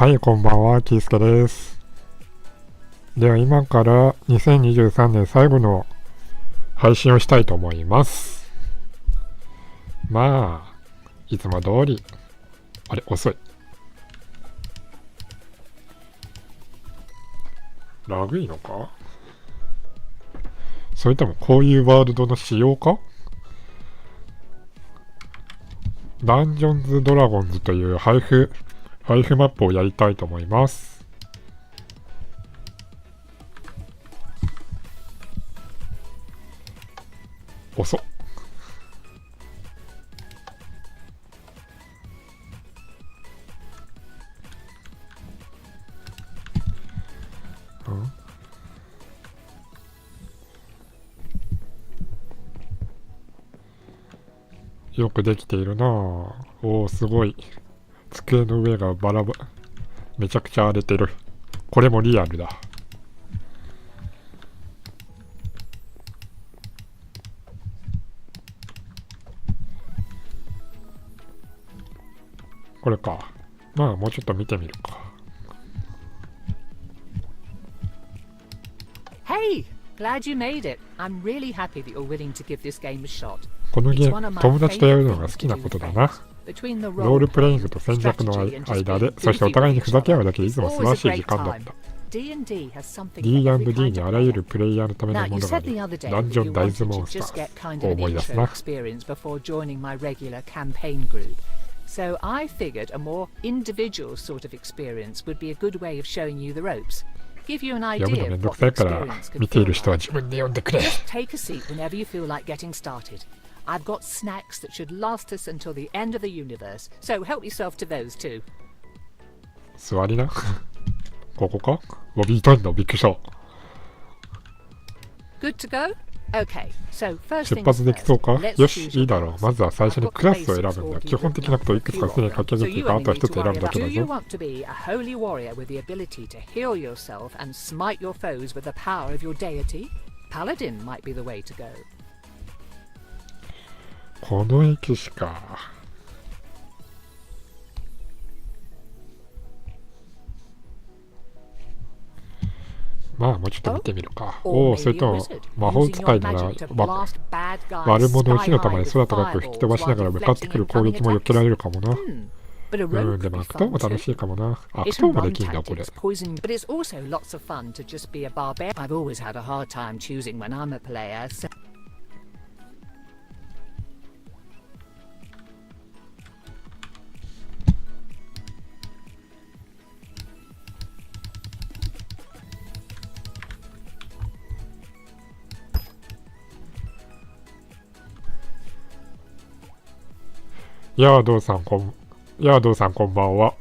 はい、こんばんは、キースケです。では今から2023年最後の配信をしたいと思います。まあ、いつも通り、あれ、遅い。ラグいのか？それともこういうワールドの仕様か？ダンジョンズ・ドラゴンズという配布マップをやりたいと思います。遅っ。よくできているなぁ。おお、すごい。机の上がめちゃくちゃ荒れてる。これもリアルだ。これか。まあ、もうちょっと見てみるか。Hey, glad you made it. I'm really happy that you're willing to give this game a shot. このゲーム、友達とやるのが好きなことだな。ロールプレイングと戦略の間で、そしてお互いにふざけ合うだけでいつも素晴らしい時間だった。D&D にあらゆるプレイヤーのためのものがあり、ダンジョン大豆モンスターを思い出すな。So I figured a more individual sort of experience would be a good way of showing you the ropes. Give you an idea of what the experience could feel like. Just take a seat whenever you feel like getting started. I've got snacks that should last us until the end of the universe, so help yourself to those too. 座りな。ここか？ロビートインのびっくりした。Good to go? Okay, so first 出発できそうか？よし、いいだろう。まずは最初にクラスを選ぶんだ。基本的なことをいくつかすでに書き上げているから、あとは一つ選ぶだけだぞ。Do you want to be a holy warrior with the ability to heal yourself and smite your foes with the power of your deity? Paladin might be the way to go. この駅しか。まあもうちょっと見てみるか。おお、それとも魔法使いなら悪者を火の玉で空高く引き飛ばしながら向かってくる攻撃も避けられるかもな。でも悪党も楽しいかもな。悪党もできんだこれ。ヤードウさんこんばんは。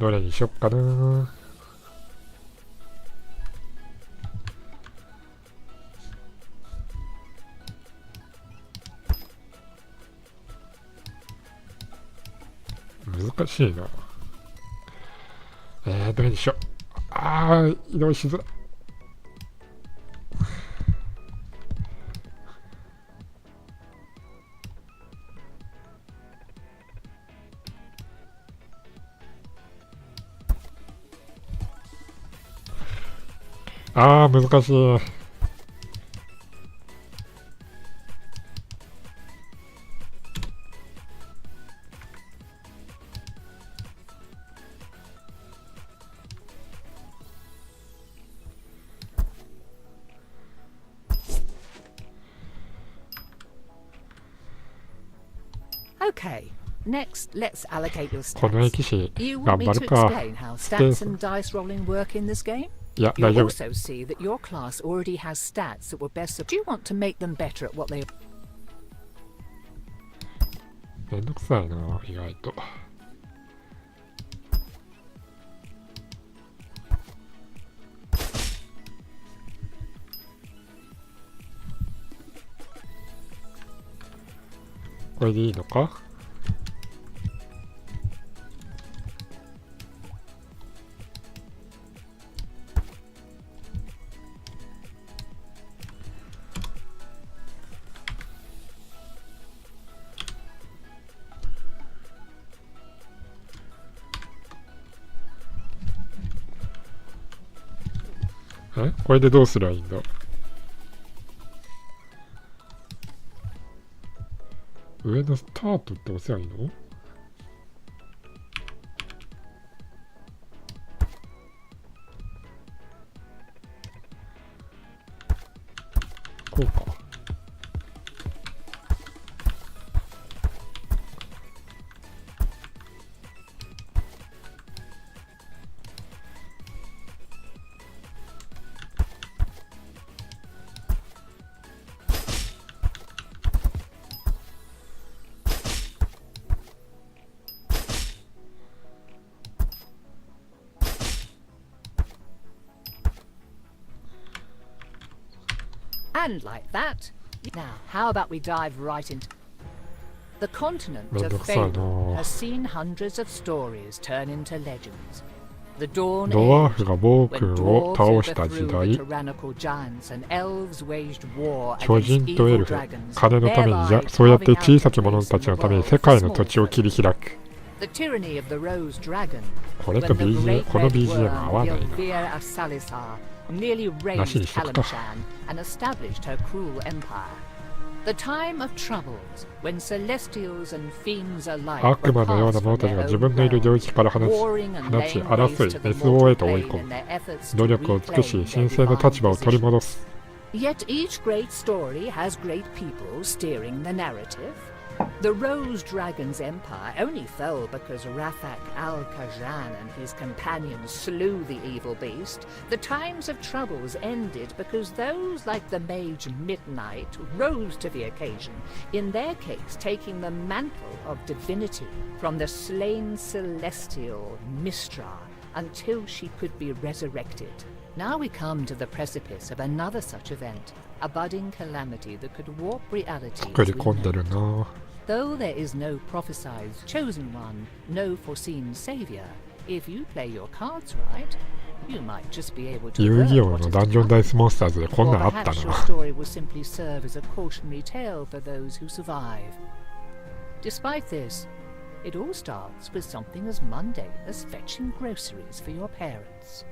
どれにしよっかな。難しいな。どれにしよう。移動しづらい。難しい。Okay, next let's allocate your stats. この駅士 You 頑 want 張 me る to か。 explain how stats and dice rolling work in this game? いや、 You'll 大丈夫。 also see that your class already has stats that will best. Do you want to make them better at what they? めんどくさいな、意外と。これでいいのか？これでどうすりゃいいんだ。上のスタートって押せばいいの？こうか。And like that. Now, how about we dive right into the continent of Fable has seen hundreds of stories turn into legends. The dawn ドワーフが暴君を倒した時代、巨人とエルフ、金のためにじゃ、そうやって小さき者たちのために世界の土地を切り開く。これと BGM、この BGM 合わないな。なしにしとくか。悪魔のような者たちが自分のいる領域から放ち争い、滅亡へと追い込む。努力を尽くし、神聖の立場を取り戻す。Yet each great story has great people steering the narrative. The Rose Dragon's empire only fell because Rafak al-Khajan and his companions slew the evil beast. The times of troubles ended because those like the mage Midnight rose to the occasion, in their case taking the mantle of divinity from the slain celestial Mistra until she could be resurrected. Now we come to the precipice of another such event, a budding calamity that could warp reality as we know it. Though there is no prophesied chosen one, no foreseen savior, if you play your cards right, you might just be able to avert what has come, or perhaps your story will simply serve as a cautionary tale for those who survive. Despite this, it all starts with something as mundane as fetching groceries for your parents.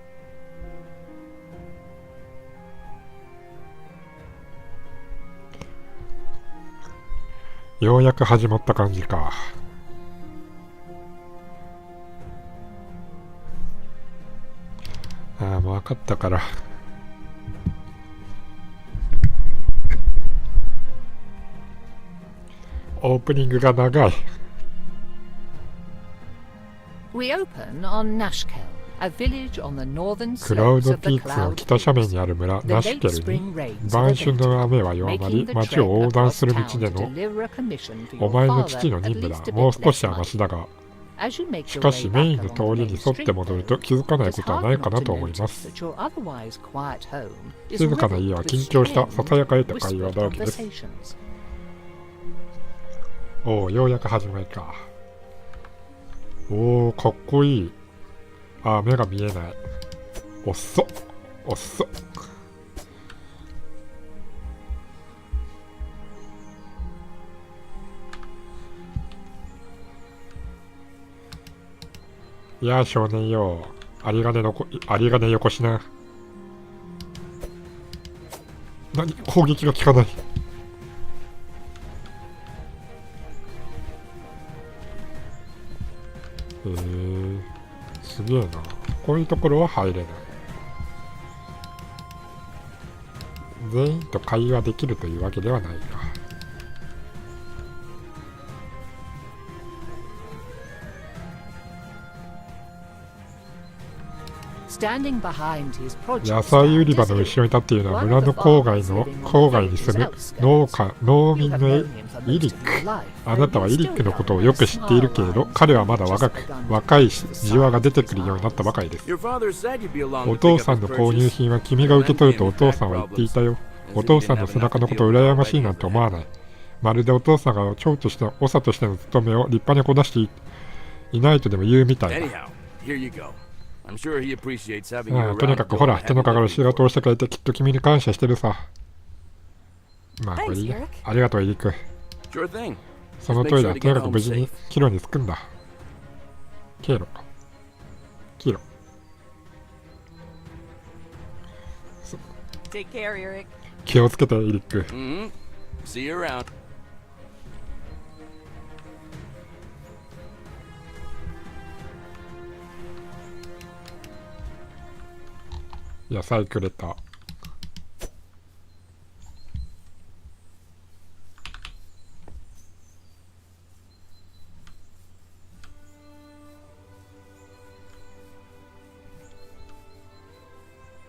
ようやく始まった感じか。ああ、もう分かったから。オープニングが長い。クラウドピークの北斜面にある村ナシュケルに晩春の雨は弱まり、街を横断する道でのお前の父の任務だ。もう少しはマシだが、しかしメインの通りに沿って戻ると気づかないことはないかなと思います。静かな家は緊張したささやかへと会話だらけです。おお、ようやく始まりか。おお、かっこいい。ああ、目が見えない。おっそおっそ。いやあ、少年よ。有り金よこしな。何、攻撃が効かない。すげえな。こういうところは入れない。全員と会話できるというわけではないか。野菜売り場の後ろに立っているのは村の郊外に住む農民のイリック。あなたはイリックのことをよく知っているけれど、彼はまだ若いし、じわが出てくるようになったばかりです。お父さんの購入品は君が受け取るとお父さんは言っていたよ。お父さんの背中のことを羨ましいなんて思わない。まるでお父さんが長として長としての務めを立派にこなしていないとでも言うみたいだ。とにかくほら、手のかかる仕事をしてくれてきっと君に感謝してるさ。まあこれいいや。ありがとう、エリック。その通りだ。とにかく無事に帰路に着くんだ。帰路か。帰路。Take care, Eric. 気をつけて、エリック。See you around. 野菜くれた。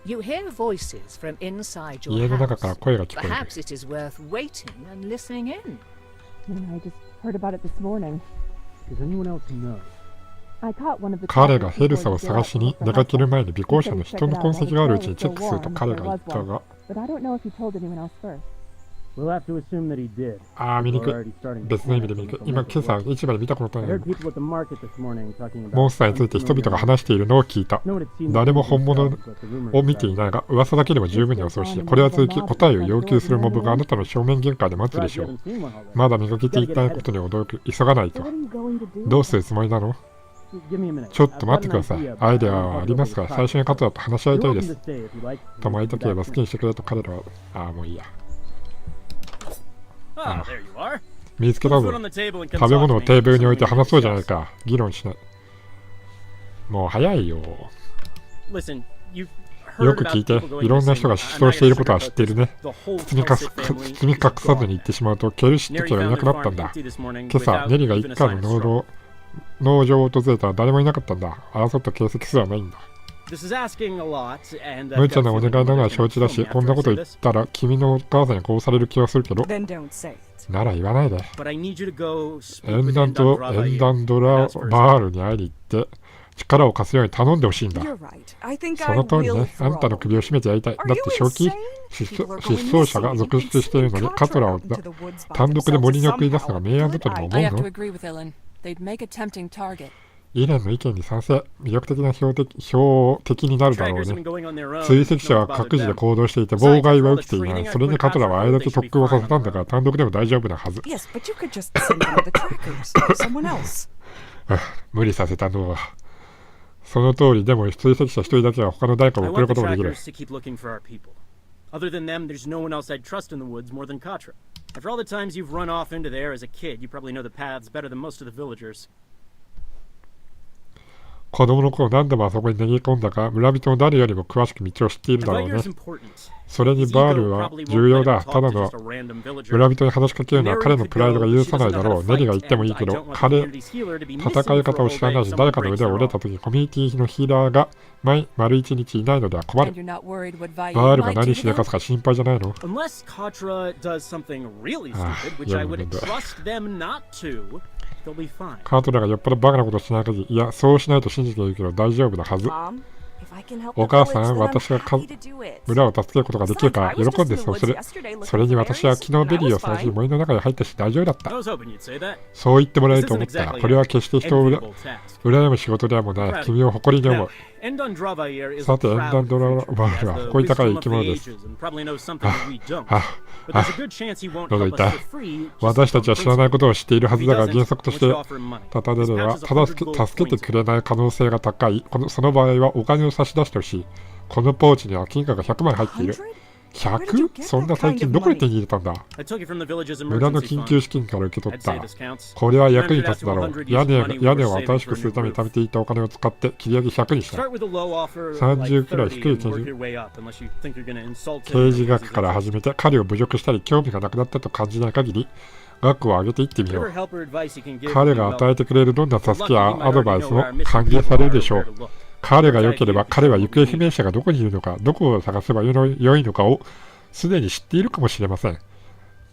You hear voices from inside 家 your の中から house. 声が聞こえる。 Perhaps it is worth waiting and listening in. I just heard about it this morning. Does anyone else know? I caught one of the 彼がヘルサを探しに出かける前に尾行者の人の痕跡があるうちにチェックすると彼が言ったが、 But I don't know if he told anyone else first. We'll have to assume that he did. ああ、見にくい。 Already starting to 別の意味で見にくい。今、今朝、市場で見たことな I い heard people at the market this morning talking about モンスターについて人々が話しているのを聞いた。 know what it seems 誰も like 本物 themselves, but the rumors を見ていないが、噂だけでも十分に恐ろしい。これは続き、答えを要求するモブがあなたの正面玄関で待つでしょう。 haven't seen one already. まだ見かけていないことに驚く。急がないと。 What are you going to do? どうするつもりなの？ Give me a minute. ちょっと待ってください。アイデアはありますが、最初に方だと話し合い You're たいで welcome す to。stay if you like. とも会いたければ好きにしてくれと彼らは、ああ、もういいや。 Ah, there you are. 見つけた Put ぞ food on。the table and come 食べ talk 物 to を me. テーブルに置いて話そうじゃないか。議論しない。もう早いよ。 Listen, you've よ heard く about 聞いて people、going いろんな missing. 人が I'm 失踪 not している gonna ことは sugarcoat 知っている this. ね。 The whole 包み隠 Fawcett family 包み隠さずに言ってしまうと、ケルシッテ Neri 家はいな found くな the ったん farm だ。 empty this morning 今朝、 without ネリが even 一 a 家 sign の of struggle. 農場を訪れたら誰もいなかったんだ。争った形跡すらないんだ。 This is asking a lot, and 無 I've 茶 got な a お feeling 願いなの mother's は gonna 承知だ kill し、 me こんな after こ I と say 言っ this. たら君のお母さんに殺される気がするけど、 Then don't say it. なら言わないで。 But I need you to go speak 縁 with 談と Endandrava 縁談ドラ and ask for his バールに会いに行って、力を貸すように頼んでほしいんだ。 You're right. I think そ I の通り will ね、あんたの throw. 首を絞めてやりたい。だ Are っ you て正気 insane? 失 People are 失 going 踪者が missing. 続出しているのに、カトラを Into the woods by 単独で森に送り出すのが themselves 明 is 暗だとでも somehow a 思 I う have to の？ agree with Ellen. They'd make a tempting target. イレンの意見に賛成。魅力的な標的になるだろう Trackers have ね been。going on their own. 追跡者 No は one 各 bothered 自で them. 行動していて妨害は起きていない。それにカトラはあれだけ特訓をさせたんだから単独でも大丈夫なはず。 Yes, but you could just send one of the trackers. Someone else. 無理させたのは。その通りでも追跡者一人だけは他の誰かを I 送る want こ the ともできる。 trackers to keep looking for our people. Other than them, there's no one else I'd trust in the woods more than Katra. After all the times you've run off into there as a kid, you probably know the paths better than most of the villagers. 子供の頃何度もあそこに逃げ込んだが、村人の誰よりも詳しく道を知っているだろうね Advire's。important. それに His バー ego ルは probably 重 won't 要 let だ。 him た talk だ to の just a random villager. 村人に話しかけるのは Neri 彼の could プライドが go, 許 but さ she ない doesn't だ know ろ how う。 to ネリ fight, が言ってもいい and け I ど、 don't want the 彼、 community's healer to be 戦 missing い for 方 a を whole 知らない day. し、誰か Someone の腕を breaks 折れ their た時コミュニティのヒーラーが丸一日いないのでは困 And る。 you're not worried what Vayu バールが might 何 do し to でか them? すか心配じゃないの？ Unless Katra does something really Ah, stupid, which I would yeah, trust them not to, they'll be fine. カートラがよっぽどバカなことをしない限り、いや、そうしないと信じているけど大丈夫なはず。 Mom, if I can help お the 母 village, さん、 then I'm 私が happy to do it. 村を助けることができるから Besides, I was 喜ん just で in the そうす woods る。 yesterday looking それに for 私は berries, 昨日 and ベ I リー was を探し fine. 森の中に入ったし大丈夫だっ I た。 was hoping you'd say that. そう言ってもらえ This ると isn't 思った。 exactly これは an 決して人を enviable task. 羨む仕事でもない。君を誇りに思う。Endandrava here is a さて、エンダ proud ンドラ creature. バ He ール has は the 誇り高い wisdom 生 of き物 the です。 ages and probably knows something that we don't. あ、 But there's a good chance he won't 喉 help 痛 us い。 for free. 私たちは知らないことを知っているは If ず he だが doesn't, 原則と I して want you to offer him money. 立たれ His れば patch is 100 gold 助けて coins. くれない可能性が高い。その場合はお金を差し出してほしい。このポーチには金貨が100枚入っている。 100？ そんな大金どこで手に入れたんだ？ I took it from the village's 村の emergency 緊急 fund. 資金から受け取っ I'd た say。this counts. これは役に立つだろう。 100屋根 used money we を were 新 saving しく for a するため new に貯 roof. めていたお金を使って切り上げ100にした。 Start with a low offer of 30 like くらい 30低い and 金 work your way up unless you think you're gonna insult 刑 him. 事学から始めて彼を侮辱したり興味がなくなったと感じない限り額を上げていってみよ Whatever う。 help or advice you can give 彼 will が be 与え welcome. てくれるどんな助 Lucky け he や might アドバ already イス know も where our missing 歓迎 people される are で or しょ where う。 to look. 彼が良ければ彼は行方不明者がどこにいるのか、どこを探せば良いのかをすでに知っているかもしれません。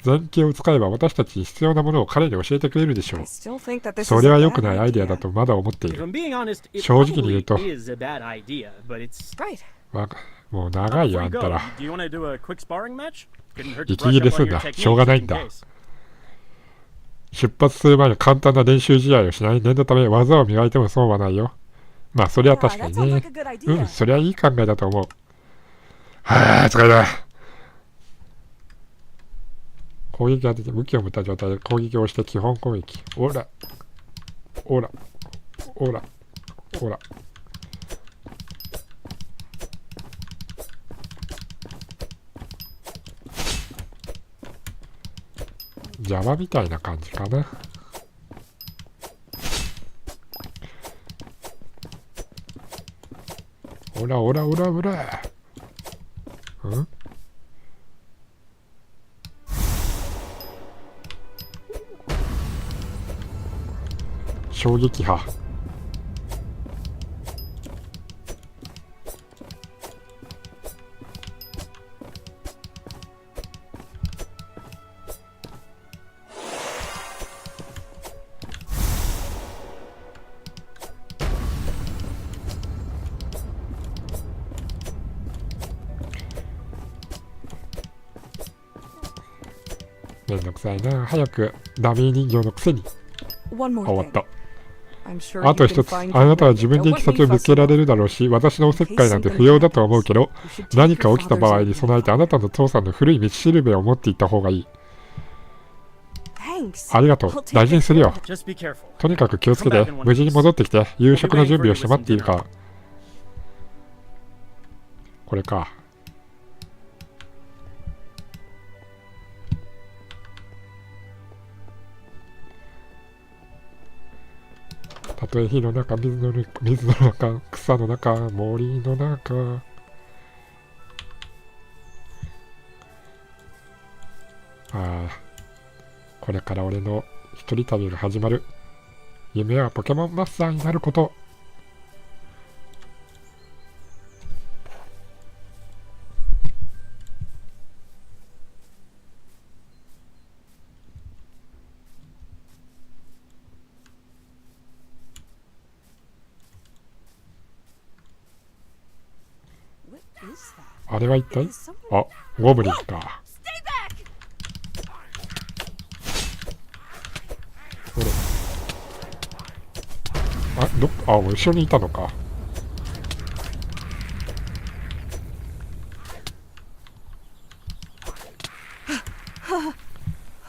前景を使えば私たちに必要なものを彼に教えてくれるでしょ I う。 still think that this そ is れ a は良 bad くないアイデア idea. だとまだ思ってい If る。 I'm being honest, it 正直に言う probably と is a bad idea, but it's... Right. もう長いよ Before あ you んた go, ら。 do you want to do a quick sparring match? Couldn't hurt to 息 brush 切れ up す on ん your な。 technique しょうがない just ん in だ。 case. 出発する前に簡単な練習試合をしない。念のため技を磨いても損はないよ。まあそれは Yeah, 確か that に sounds ね like。a good うん、 idea. それはいい考えだと思う。はぁ、疲れた。攻撃が出て武器を持った状態で攻撃をして基本攻撃。オラ、オラ、オラ、オラ。 Hey, 邪魔みたいな感じかな。おらおらおらおら。ん？衝撃波。めんどくさいな。早くダミー人形のくせに。 One more 終わっ thing. た。 I'm sure あ you と can 一つ、 find あなたは your 自 way. 分で Now 行き what 先を may 見つけら fuss れ you るだろうし、私のおせっかいなんて不要だとは思うけど、何か起きた場合に備えてあなたの父さんの古い道しるべを持っていった方がいい。 Thanks. ありがとう。大事にするよ。 Just be careful. とにかく気をつけて、無事に戻ってきて、夕食の準備をして待っているから。これか。たとえ火の中、水の中、草の中、森の中。ああ、これから俺の一人旅が始まる。夢はポケモンマスターになること。あれは一体？あ、ゴブリンか。ほれ。あ、後ろにいたのか。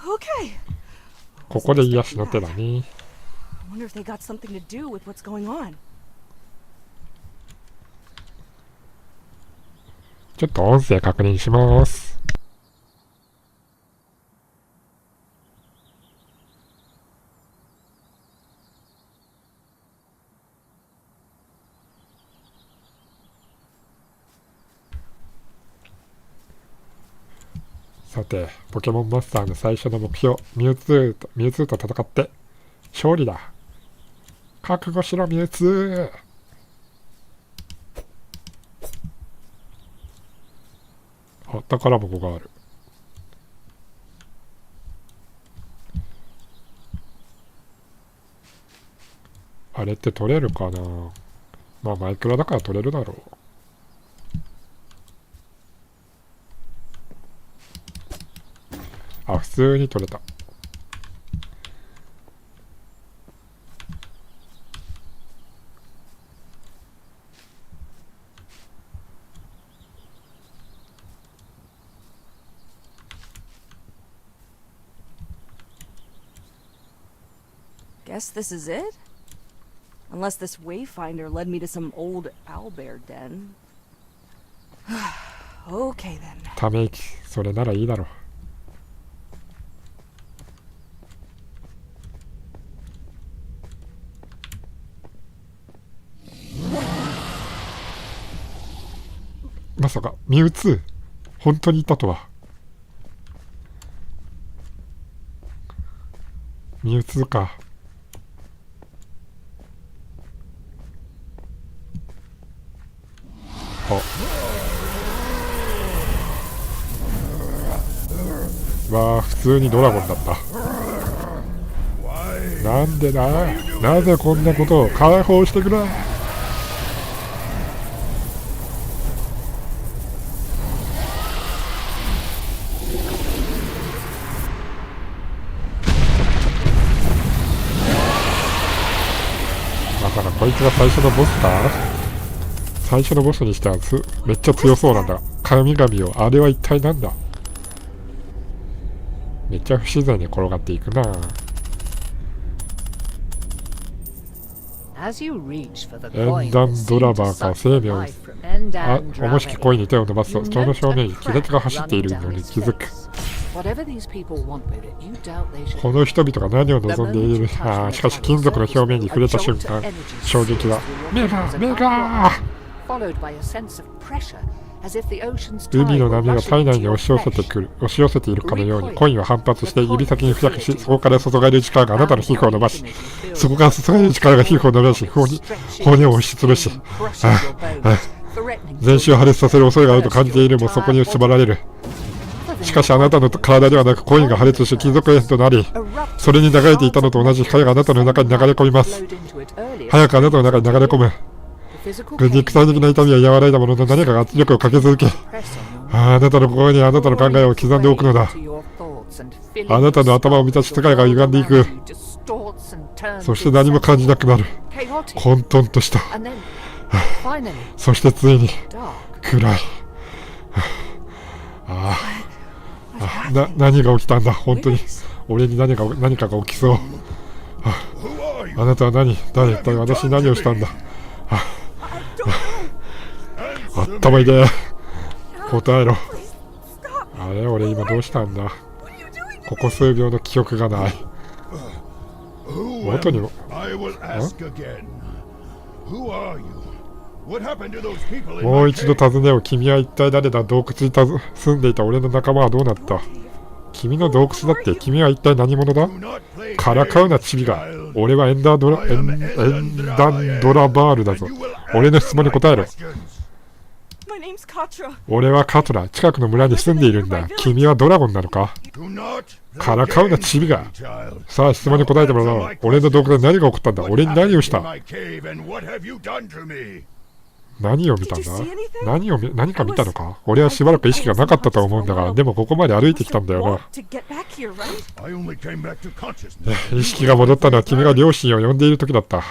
Okay. ここで癒しの手だね。 I wonder if they got something to do with what's going on. ちょっと音声確認します。さて、ポケモンマスターの最初の目標、ミュウツーと戦って勝利だ。覚悟しろ、ミュウツー。あ、宝箱がある。あれって取れるかな。まあマイクラだから取れるだろう。あ、普通に取れた。Guess this is it? Unless this wayfinder led me to some old owlbear den. Okay then. ため息、それならいいだろう。まさかミュウツー本当にいたとは。ミュウツーか。わあ、普通にドラゴンだった。なんでだ、なぜこんなことを解放してくれ。まさかこいつが最初のボスか。最初のボスにしてはめっちゃ強そうなんだ。神々を、あれは一体なんだ。めっちゃ不自然に転がっていくな。演弾ドラバーか生命。あ、重しき恋に手を伸ばすと、その正面に亀裂が走っているのに気づく。Whatever these people want with it, you doubt they should. この人々が何を望んでいる。しかし金属の表面に触れた瞬間、衝撃は目がfollowed by a sense of pressure, as if the ocean's 海 tide の were 波が rushing 体内 into に your 押し寄せて flesh. くる、押し寄せているかのように、コインは反発して指先に付着し、そこから注がれる力があなたの皮膚を伸ばし、そこから注がれる力が皮膚を伸ばし、骨を押しつぶし、全身を破裂させる恐れがあると感じているもそこに縛られる。しかしあなたの体ではなくコインが破裂し金属片となり、それに流れていたのと同じ光があなたの中に流れ込みます。早くあなたの中に流れ込む。肉体的な痛みは和らいだものの何かが圧力をかけ続け、あなたの心にあなたの考えを刻んでおくのだ。あなたの頭を満たし世界が歪んでいく。そして何も感じなくなる。混沌とした。そしてついに暗い。何が起きたんだ。本当に俺に何かが起きそう。あなたは誰、一体私に何をしたんだ。頭痛い。答えろ。あれ、俺今どうしたんだ。ここ数秒の記憶がない。元にももう一度尋ねよう。君は一体誰だ。洞窟に住んでいた俺の仲間はどうなった。君の洞窟だって。君は一体何者だ。からかうなチビが。俺はエンダンドラバールだぞ。俺の質問に答えろ。俺はカトラ。近くの村に住んでいるんだ。君はドラゴンなのか。からかうなチビが。さあ質問に答えてもらおう。俺の洞窟で何が起こったんだ。俺に何をした。何を見たんだ。何か見たのか。俺はしばらく意識がなかったと思うんだが、でもここまで歩いてきたんだよな。意識が戻ったのは君が両親を呼んでいる時だった。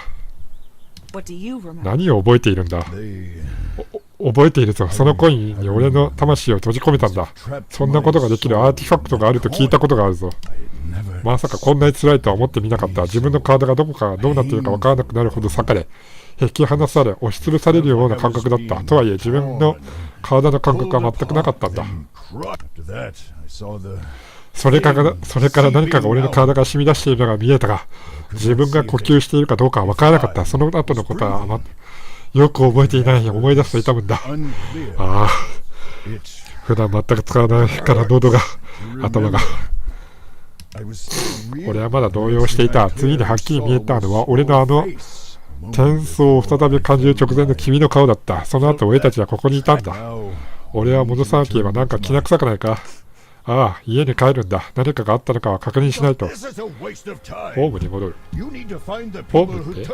何を覚えているんだ。覚えているぞ。そのコインに俺の魂を閉じ込めたんだ。そんなことができるアーティファクトがあると聞いたことがあるぞ。まさかこんなに辛いとは思ってみなかった。自分の体がどこかどうなっているかわからなくなるほど裂かれ、引き離され、押しつぶされるような感覚だった。とはいえ自分の体の感覚は全くなかったんだ。それから何かが俺の体から染み出しているのが見えたが、自分が呼吸しているかどうかは分からなかった。その後のことはよく覚えていない。思い出すと痛むんだ。ああ、普段全く使わないから喉が、頭が。俺はまだ動揺していた。次にはっきり見えたのは俺の転送を再び感じる直前の君の顔だった。その後俺たちはここにいたんだ。俺は戻さなければなんかきな臭くないか。ああ、家に帰るんだ。何かがあったのかは確認しないと。ホームに戻る。ホームって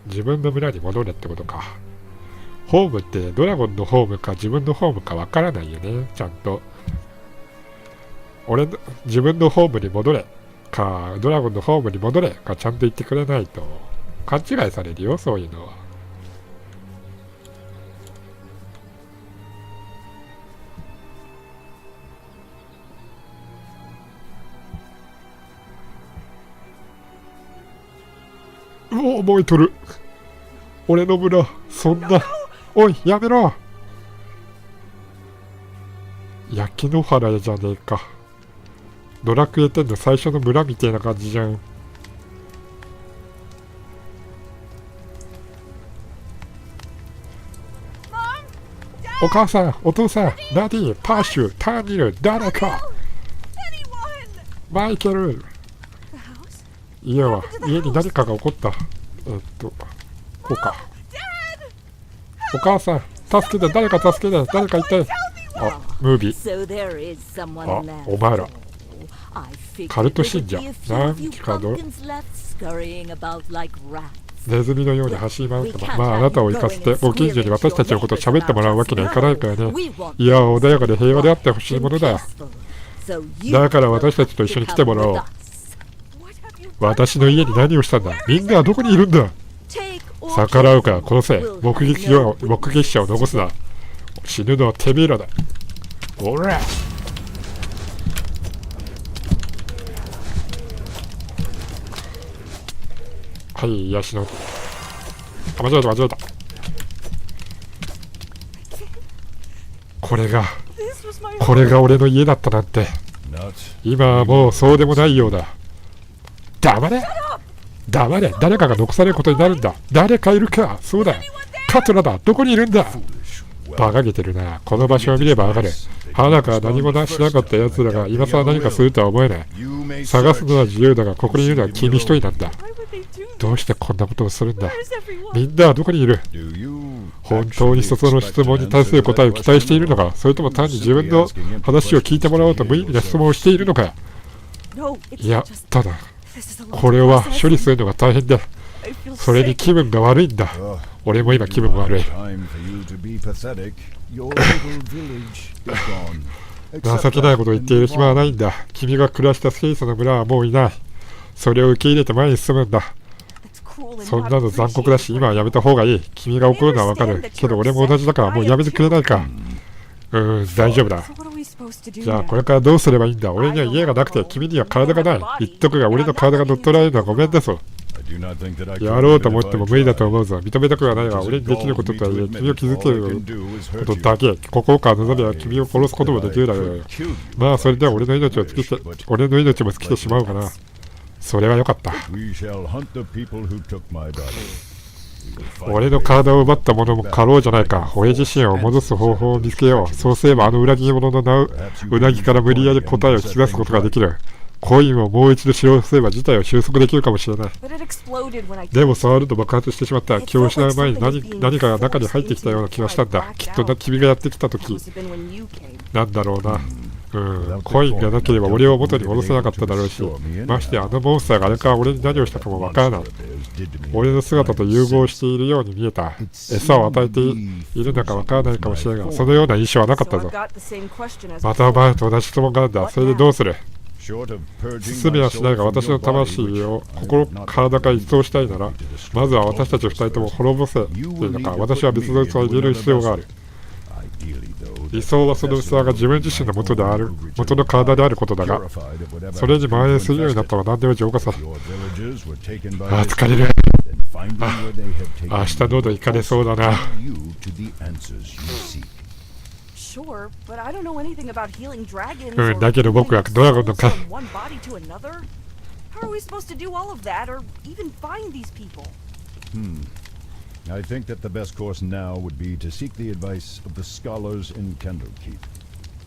自分の村に戻れってことか。ホームってドラゴンのホームか自分のホームかわからないよね。ちゃんと自分のホームに戻れかドラゴンのホームに戻れかちゃんと言ってくれないと勘違いされるよ、そういうのは。燃えとる。俺の村、そんな。おい、やめろ。焼き野原じゃねえか。ドラクエ10の最初の村みたいな感じじゃん。お母さん、お父さん、ナディ、パーシュ、ターニル、誰か。マイケル。家に何かが起こった。こうか。お母さん、助けて、誰か助けて、誰かいて。あ、ムービー。あ、お前ら。カルト信者。何かネズミのように走り回っても、まああなたを行かせて、ご近所に私たちのことを喋ってもらうわけにはいかないからね。いや、穏やかで平和であってほしいものだよ。だから私たちと一緒に来てもらおう。私の家に何をしたんだ。みんなはどこにいるんだ。逆らうから殺せ。目撃者を残すな。死ぬのはてめえらだ。おら。はい、癒しの。間違えた。これが俺の家だったなんて。今はもうそうでもないようだ。黙れ黙れ。誰かが残されることになるんだ。誰かいるか。そうだ、カトラだ。どこにいるんだ。馬鹿げてるな。この場所を見ればわかる。花から何もしなかった奴らが今さら何かするとは思えない。探すのは自由だが、ここにいるのは君一人なんだ。どうしてこんなことをするんだ。みんなはどこにいる。本当に一つの質問に対する答えを期待しているのか、それとも単に自分の話を聞いてもらおうと無意味な質問をしているのか。いや、ただこれは処理するのが大変だ。それに気分が悪いんだ。俺も今気分悪い。情けないことを言っている暇はないんだ。君が暮らした小さな村はもういない。それを受け入れて前に進むんだ。そんなの残酷だし、今はやめた方がいい。君が怒るのはわかるけど、俺も同じだからもうやめてくれないか。大丈夫だ。じゃあこれからどうすればいいんだ。俺には家がなくて君には体がない。言っとくが、俺の体が乗っ取られるのはごめんだぞ。やろうと思っても無理だと思うぞ。認めたくはないが、俺にできることとはいえ君を傷つけることだけ。心から望めば君を殺すこともできるだろうよ。まあそれでは俺の命も尽きてしまうかな。それはよかった。俺の体を奪った者もかろうじゃないか。俺自身を戻す方法を見つけよう。そうすればあの裏切り者の名をうなぎから無理やり答えを引き出すことができる。コインをもう一度使用すれば事態を収束できるかもしれない。でも触ると爆発してしまった。気を失う前に何かが中に入ってきたような気がしたんだ。きっと君がやってきた時なんだろうな。コインがなければ俺を元に戻せなかっただろうし、ましてあのモンスターがあれから俺に何をしたかもわからない。俺の姿と融合しているように見えた。餌を与えているのかわからないかもしれないが、そのような印象はなかったぞ。またお前と同じ質問があるんだ。それでどうする。進めはしないが、私の魂を体から移送したいなら、まずは私たち2人とも滅ぼせというのか、私は別の器を入れる必要がある。理想はその器が自分自身の元の体であることだが、それに蔓延するようになったら何でも浄化さ。疲れる。明日喉行かれそうだな。だけど僕はドラゴンのか。I think that the best course now would be to seek the advice of the scholars in Candlekeep.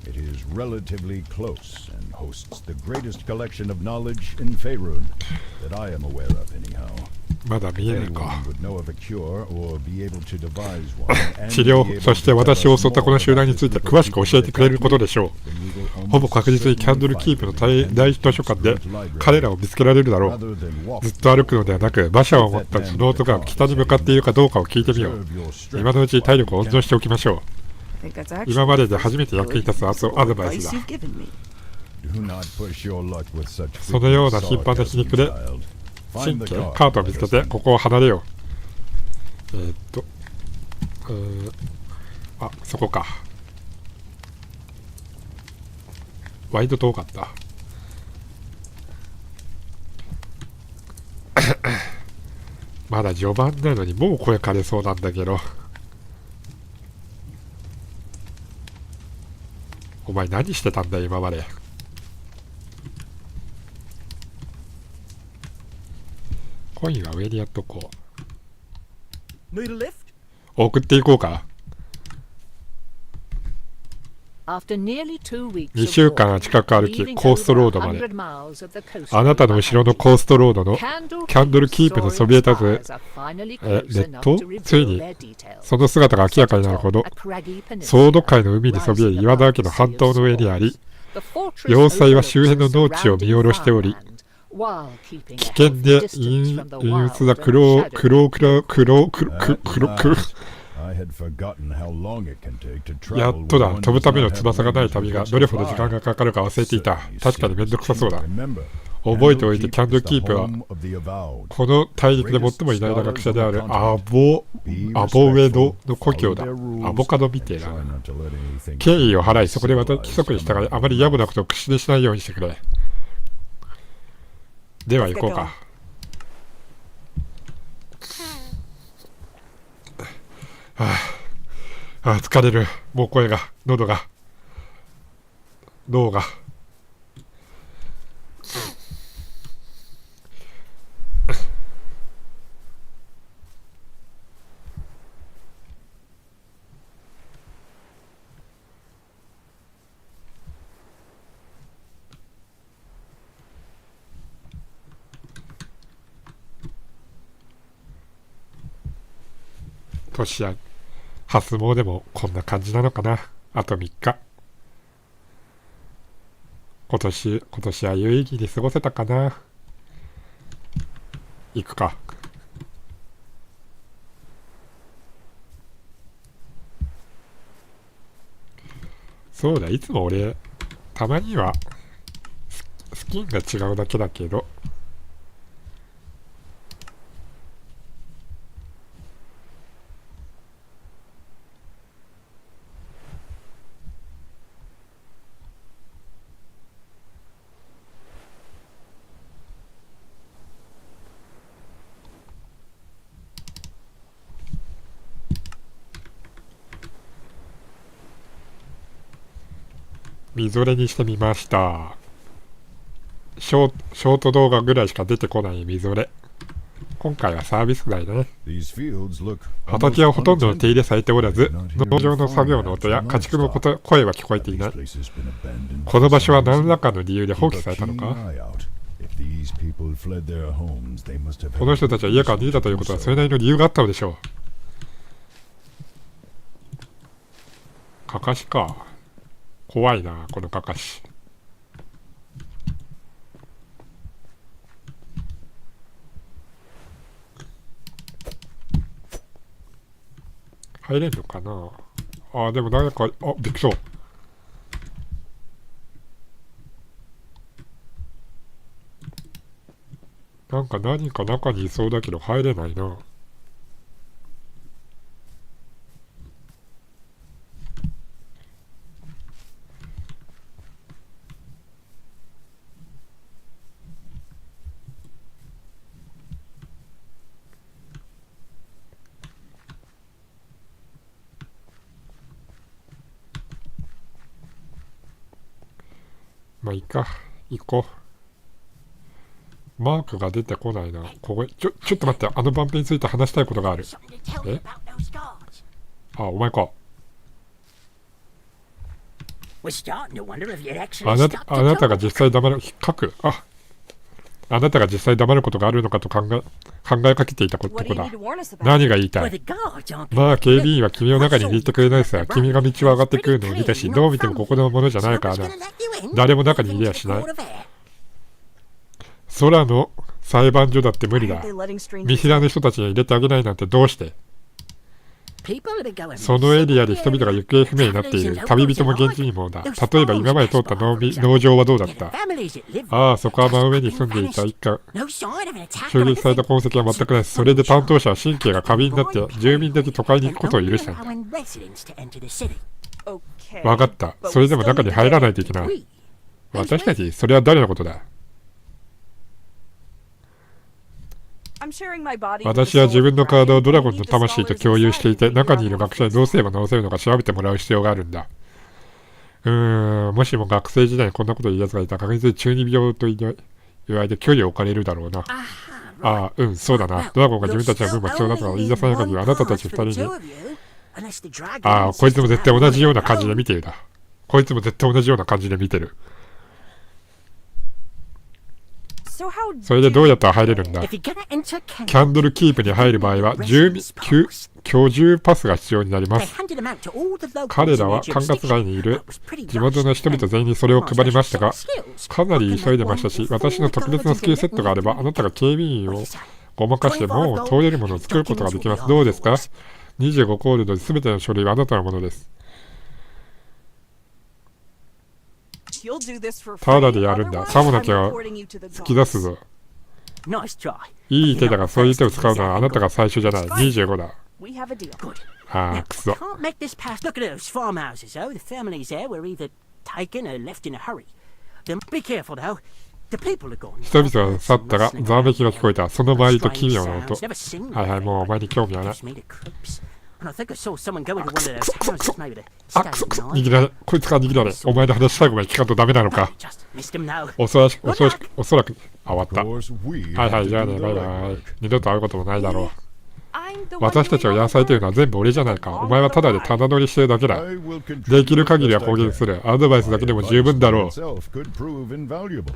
It is relatively close and hosts the greatest collection of knowledge in Faerun that I am aware of anyhow. まだ見えないか。 would know of a cure or be able to devise one. 治療、そして私を襲ったこの集団について詳しく教えてくれることでしょう。ほぼ確実にキャンドルキープの大図書館で彼らを見つけられるだろう。ずっと歩くのではなく、馬車を持ったその男が北に向かっているかどうかを聞いてみよう。今のうちに体力を温存しておきましょう。今までで初めて役に立つアドバイスだ。そのような頻繁な皮肉で神経カートを見つけてここを離れよう。そこか。割と遠かった。まだ序盤なのにもう声枯れそうなんだけど。お前何してたんだよ今まで。コインは上にやっとこう。送っていこうか。2週間近く歩き、コーストロードまで。あなたの後ろのコーストロードのキャンドルキープのそびえ立つ列島、ついにその姿が明らかになるほど、ソード海の海にそびえる岩だらけの半島の上にあり、要塞は周辺の農地を見下ろしており、危険で陰鬱なやっとだ。飛ぶための翼がない旅がどれほど時間がかかるか忘れていた。確かにめんどくさそうだ。覚えておいて、キャンドルキープはこの大陸で最も偉大な学者であるアボウェドの故郷だ。アボカドみてえな。敬意を払い、そこでまた規則に従い、あまりやぶなことを口にしないようにしてくれ。では行こうか。疲れる。もう声が。喉が年や初詣もこんな感じなのかな。あと3日。今年は有意義に過ごせたかな。行くか。そうだ、いつも俺たまにはスキンが違うだけだけど、みぞれにしてみました。ショート動画ぐらいしか出てこないみぞれ。今回はサービス内だね。畑はほとんどの手入れされておらず、農場の作業の音や家畜の声は聞こえていない。この場所は何らかの理由で放棄されたのか。この人たちは家から逃げたということはそれなりの理由があったのでしょう。かかしか。怖いな、このかかし。入れるのかな。あ、でも誰か、できそう。なんか何か中にいそうだけど入れないな。まあいいか、行こう。マークが出てこないな。ここちょっと待って、あのバンプについて話したいことがある。え？あ、お前か。あなたが実際黙る、書く。あなたが実際黙ることがあるのかと考えかけていたことだ。何が言いたい？まあ、警備員は君を中に入れてくれないさ。君が道を上がってくるのを見たし、どう見てもここのものじゃないからな。誰も中に入れやしない。空の裁判所だって無理だ。見知らぬ人たちに入れてあげないなんてどうして？そのエリアで人々が行方不明になっている。旅人も現地にもだ。例えば今まで通った農場はどうだった？ああ、そこは真上に住んでいた一家。襲撃された痕跡は全くない。それで担当者は神経が過敏になって住民的都会に行くことを許したんだ。わかった。それでも中に入らないといけない。私たち、それは誰のことだ？私は自分の体をドラゴンの魂と共有していて、中にいる学者にどうすれば治せるのか調べてもらう必要があるんだ。もしも学生時代にこんなことを言う奴がいたら確実に中二病と言われて距離を置かれるだろうな。ああ、そうだな。ドラゴンが自分たちの分も必要だとは言い出さない限りあなたたち二人に。ああ、こいつも絶対同じような感じで見てるだ。こいつも絶対同じような感じで見てる。それでどうやったら入れるんだ？キャンドルキープに入る場合は居住パスが必要になります。彼らは管轄外にいる地元の人々全員にそれを配りましたが、かなり急いでましたし、私の特別なスキルセットがあればあなたが警備員をごまかして門を通れるものを作ることができます。どうですか？25コールドで全ての書類はあなたのものです。ただでやるんだ。さもなきゃ突き出すぞ。いい手だが、そういう手を使うのはあなたが最初じゃない。25だ。ああ、くそ。人々は去ったが、ざわめきが聞こえた。その周りと奇妙な音。はいはい、もうお前に興味はない。I think I saw someone go into one of those houses maybe to あ、 stay くそくそ、 the night. 握られ、こいつから握られ。お前の話最後まで聞かんとダメなのか。 Just missed him now. おそらく、あ、終わった。 Of course, we はいはい、 have じゃあ to ね、 do バイ the バイ legwork.。二度と会うこともないだろ I'm the う。 one 私たちを doing や all らされている the のは全部俺じゃないか。お前はただでただ乗りしてるだけだ。 I will できる contribute 限りは best 公 I 言す can. る。アドバイスだけでも My 十分だ advice ろう。 itself could prove invaluable.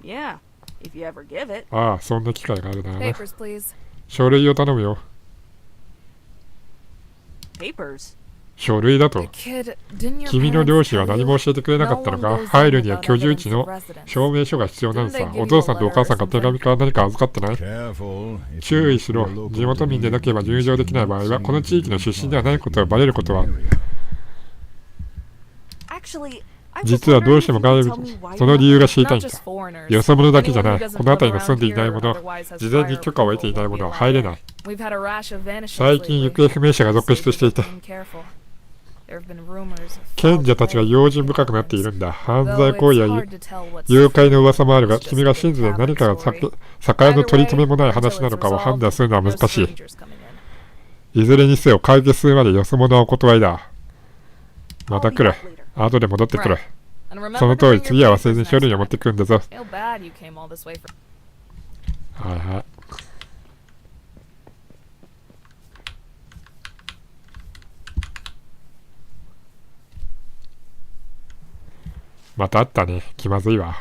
Yeah, if you ever give it. ああ、そんな機会があるな。 Papers, please. 書類を頼むよ。 Papers. 書類だと。 Kid, didn't your 君の parents 両親は tell 何 you? も教えてくれなかったの No one か。 goes 入る in には without 居住地 evidence の of residence. 証明書が必要なのさ。 Didn't they give you お父さんと a お母さんが letter 手 or 紙か何か預かってない？ Careful. If 注 you 意しろ look for a。local 地元民でなければ入場できない場合は、この地域の出身ではないことがバレることは、 Actually, I was 実はどうしても wondering 外 if you 部 could tell me why その you 理由が left. 知りたいん Not だ。 just foreigners. よそ者だけじゃない。 Anyone who doesn't この辺り live に住んでいない around 者、 here or otherwise has 事前に prior 許可を得ていない approval 者 won't は be 入れ allowed ない。 in. We've had a rash of vanishes 最近 lately. 行方不明者が続出していて、 Being careful. There have been rumors of 賢者たちが用心深くなっているんだ。犯罪行為や誘拐の噂もあるが、君が真実で何かが逆の取り留めもない話なのかを判断するのは難しい。いずれにせよ解決するまでよそ者はお断りだ。また来る。後で戻ってくる。その通り、次は忘れずに書類を持ってくるんだぞ。はいはい。また会ったね。気まずいわ。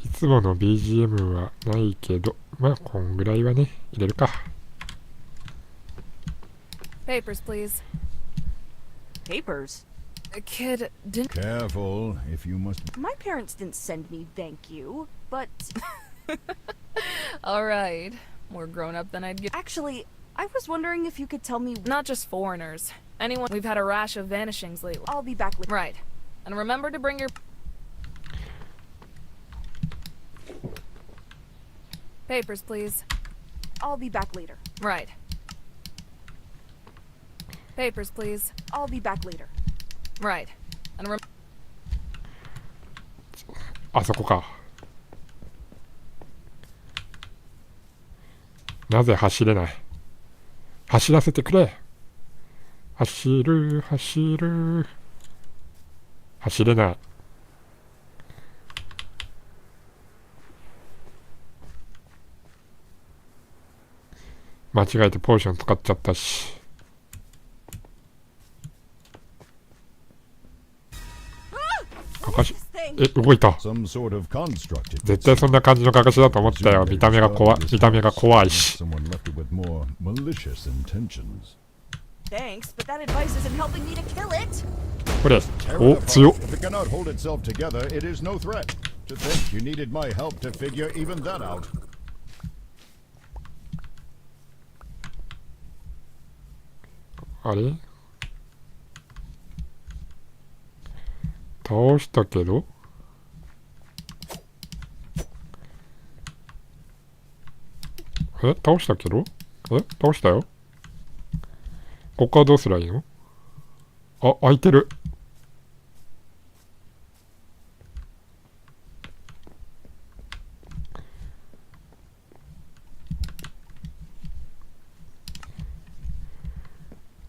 いつもの BGM はないけど、まあこんぐらいはね、入れるか。Papers, please. Papers? A kid didn't. Careful, if you must. My parents didn't send me thank you, but All right. More grown up than I'd get. actually, I was wondering if you could tell me. Not just foreigners. Anyone. We've had a rash of vanishings lately. I'll be back later. Right. And remember to bring your. Papers, please. I'll be back later. Right. Papers, please. I'll be back later. Right. And rem. あそこか。なぜ走れない？走らせてくれ。走る、走る。走れない。間違えてポーション使っちゃったし。かかし、動いた。 Some sort of construct. 絶対そんな感じのかかしだと思ったよ。見た目が怖いし。 Someone left it with more malicious intentions. Thanks, but that advice isn't helping me to kill it. これ、お、強っ。 If it cannot hold itself together, it is no threat. To think you needed my help to figure even that out. あれ？倒したけど？倒したけど？倒したよ。ここはどうすりゃいいの？あ、開いてる。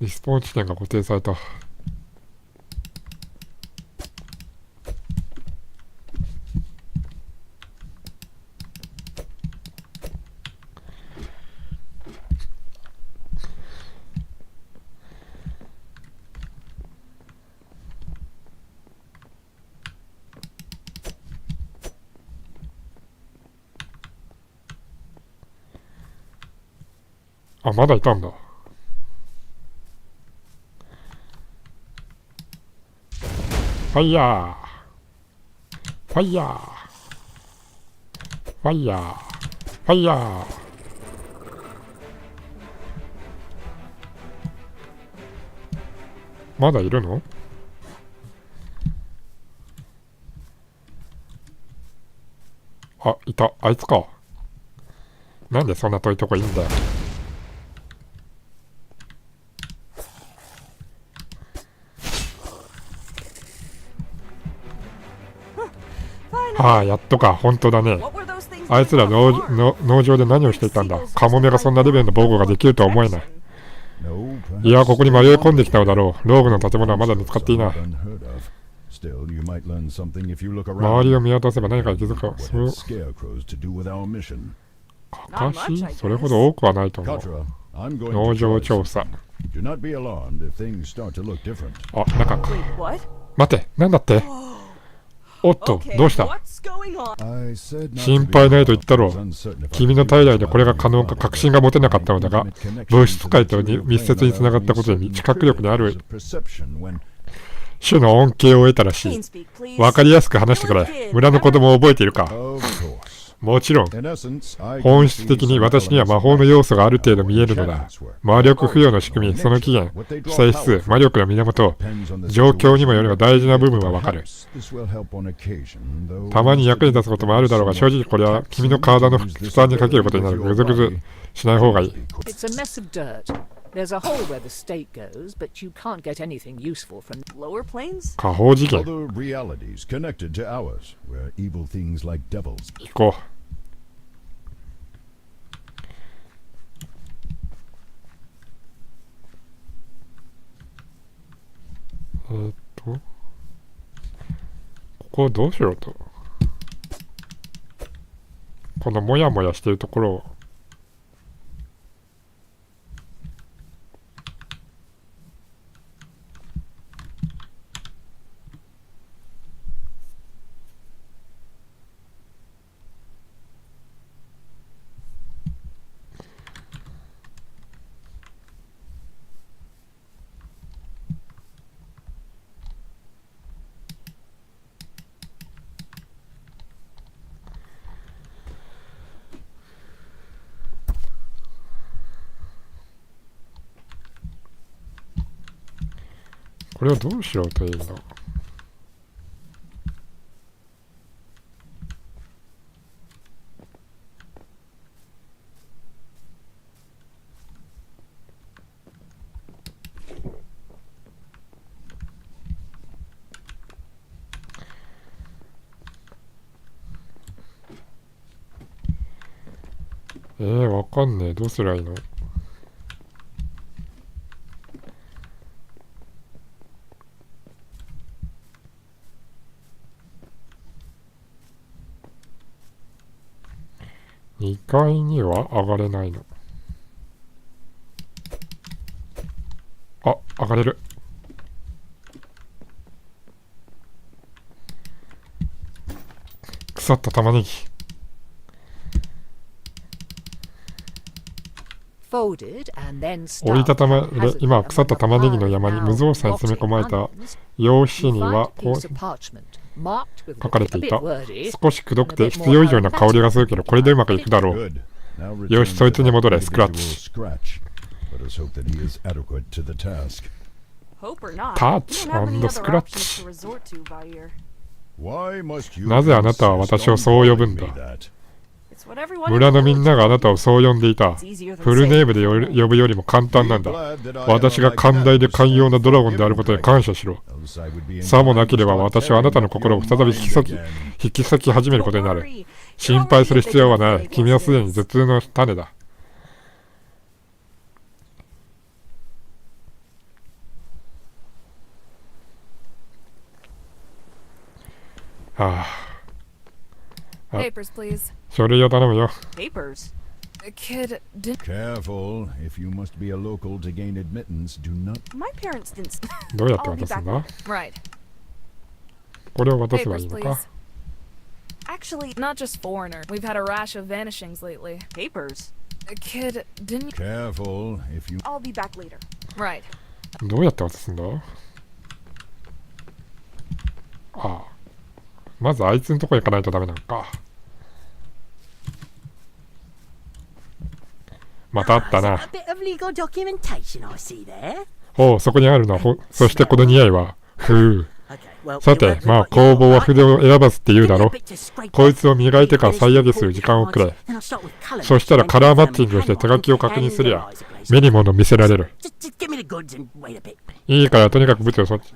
リスポーン地点が固定された。あ、まだいたんだ。ファイヤーファイヤーファイヤーファイヤーまだいるの？あ、いた。あいつか。なんでそんな遠いとこいいんだよ。ああ、やっとか。本当だね。あいつら農場で何をしていたんだ。カモメがそんなレベルの防護ができるとは思えない。いや、ここに迷い込んできたのだろう。ローブの建物はまだ見つかっていない。周りを見渡せば何かに気づくか。かかしそれほど多くはないと思う。農場調査。あ、中か。待て、なんだって。おっと、どうした？心配ないと言ったろう。君の体内でこれが可能か確信が持てなかったのだが、物質界と密接につながったことで知覚力にある種の恩恵を得たらしい。わかりやすく話してくれ。村の子供を覚えているか？もちろん。本質的に私には魔法の要素がある程度見えるのだ。魔力付与の仕組み、その起源、性質、魔力の源、状況にもよれば大事な部分はわかる。たまに役に立つこともあるだろうが、正直これは君の体の負担にかけることになる。ぐずぐずしない方がいい。There's a hole where the stake goes, but you can't get anything useful from lower planes? 下方次元。Other realities connected to ours, where evil things like devils. 行こう。ここどうしようと。このモヤモヤしてるところを。これをどうしようといいの？わかんねえ。どうすりゃいいの？2階には上がれないの。あ、上がれる。腐った玉ねぎ。折りたたまれ、今腐った玉ねぎの山に無造作に詰め込まれた用紙にはこう書かれていた。少しくどくて必要以上な香りがするけど、これでうまくいくだろう。よし、そいつに戻れ、スクラッチ。タッチ&スクラッチ。なぜあなたは私をそう呼ぶんだ？村のみんながあなたをそう呼んでいた。フルネームで呼ぶよりも簡単なんだ。私が寛大で寛容なドラゴンであることに感謝しろ。さもなければ私はあなたの心を再び引き裂き始めることになる。心配する必要はない。君はすでに頭痛の種だ。はあ。Papers, please. 書類を頼むよ。Papers? The kid didn't. Careful, if you must be a local to gain admittance, do not. My parents didn't. どうやって渡すんだ？ Right. これを渡せばいい Papers, のか？ please. Actually, not just foreigner. We've had a rash of vanishings lately. Papers? The kid didn't. Careful, if you. I'll be back later. Right. どうやって渡すんだ？ああ。まずあいつのとこ行かないとダメなのか。またあったな。おう、そこにあるの。そしてこの匂いは。ふう。さて、まあ工房は筆を選ばずって言うだろ。こいつを磨いてから再上げする時間をくれ。そしたらカラーマッチングをして手書きを確認すりゃ目に物見せられる。いいからとにかくブツをそっち。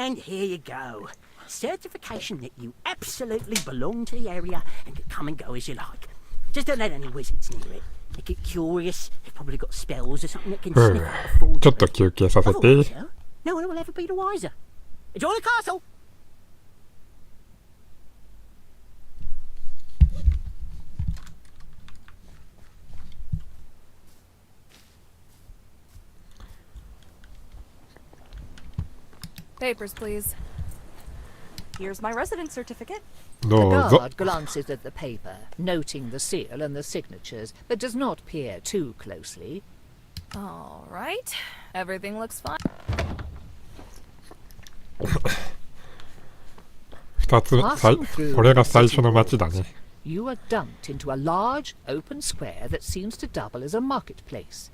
And here you go. Certification that you absolutely belong to the area and can come and go as you like. Just don't let any wizards near it. They get curious. They've probably got spells or something that can sniff out a forgery. ちょっと休憩させて。No one will ever be the wiser. Enjoy the castle! Papers, please. Here's my residence certificate. ど The うぞ。 guard glances at the paper, noting the seal and the signatures, but does not peer too closely. All right. Everything looks fine. 二つ、これが最初の街だね。You are dumped into a large, open square that seems to double as a marketplace.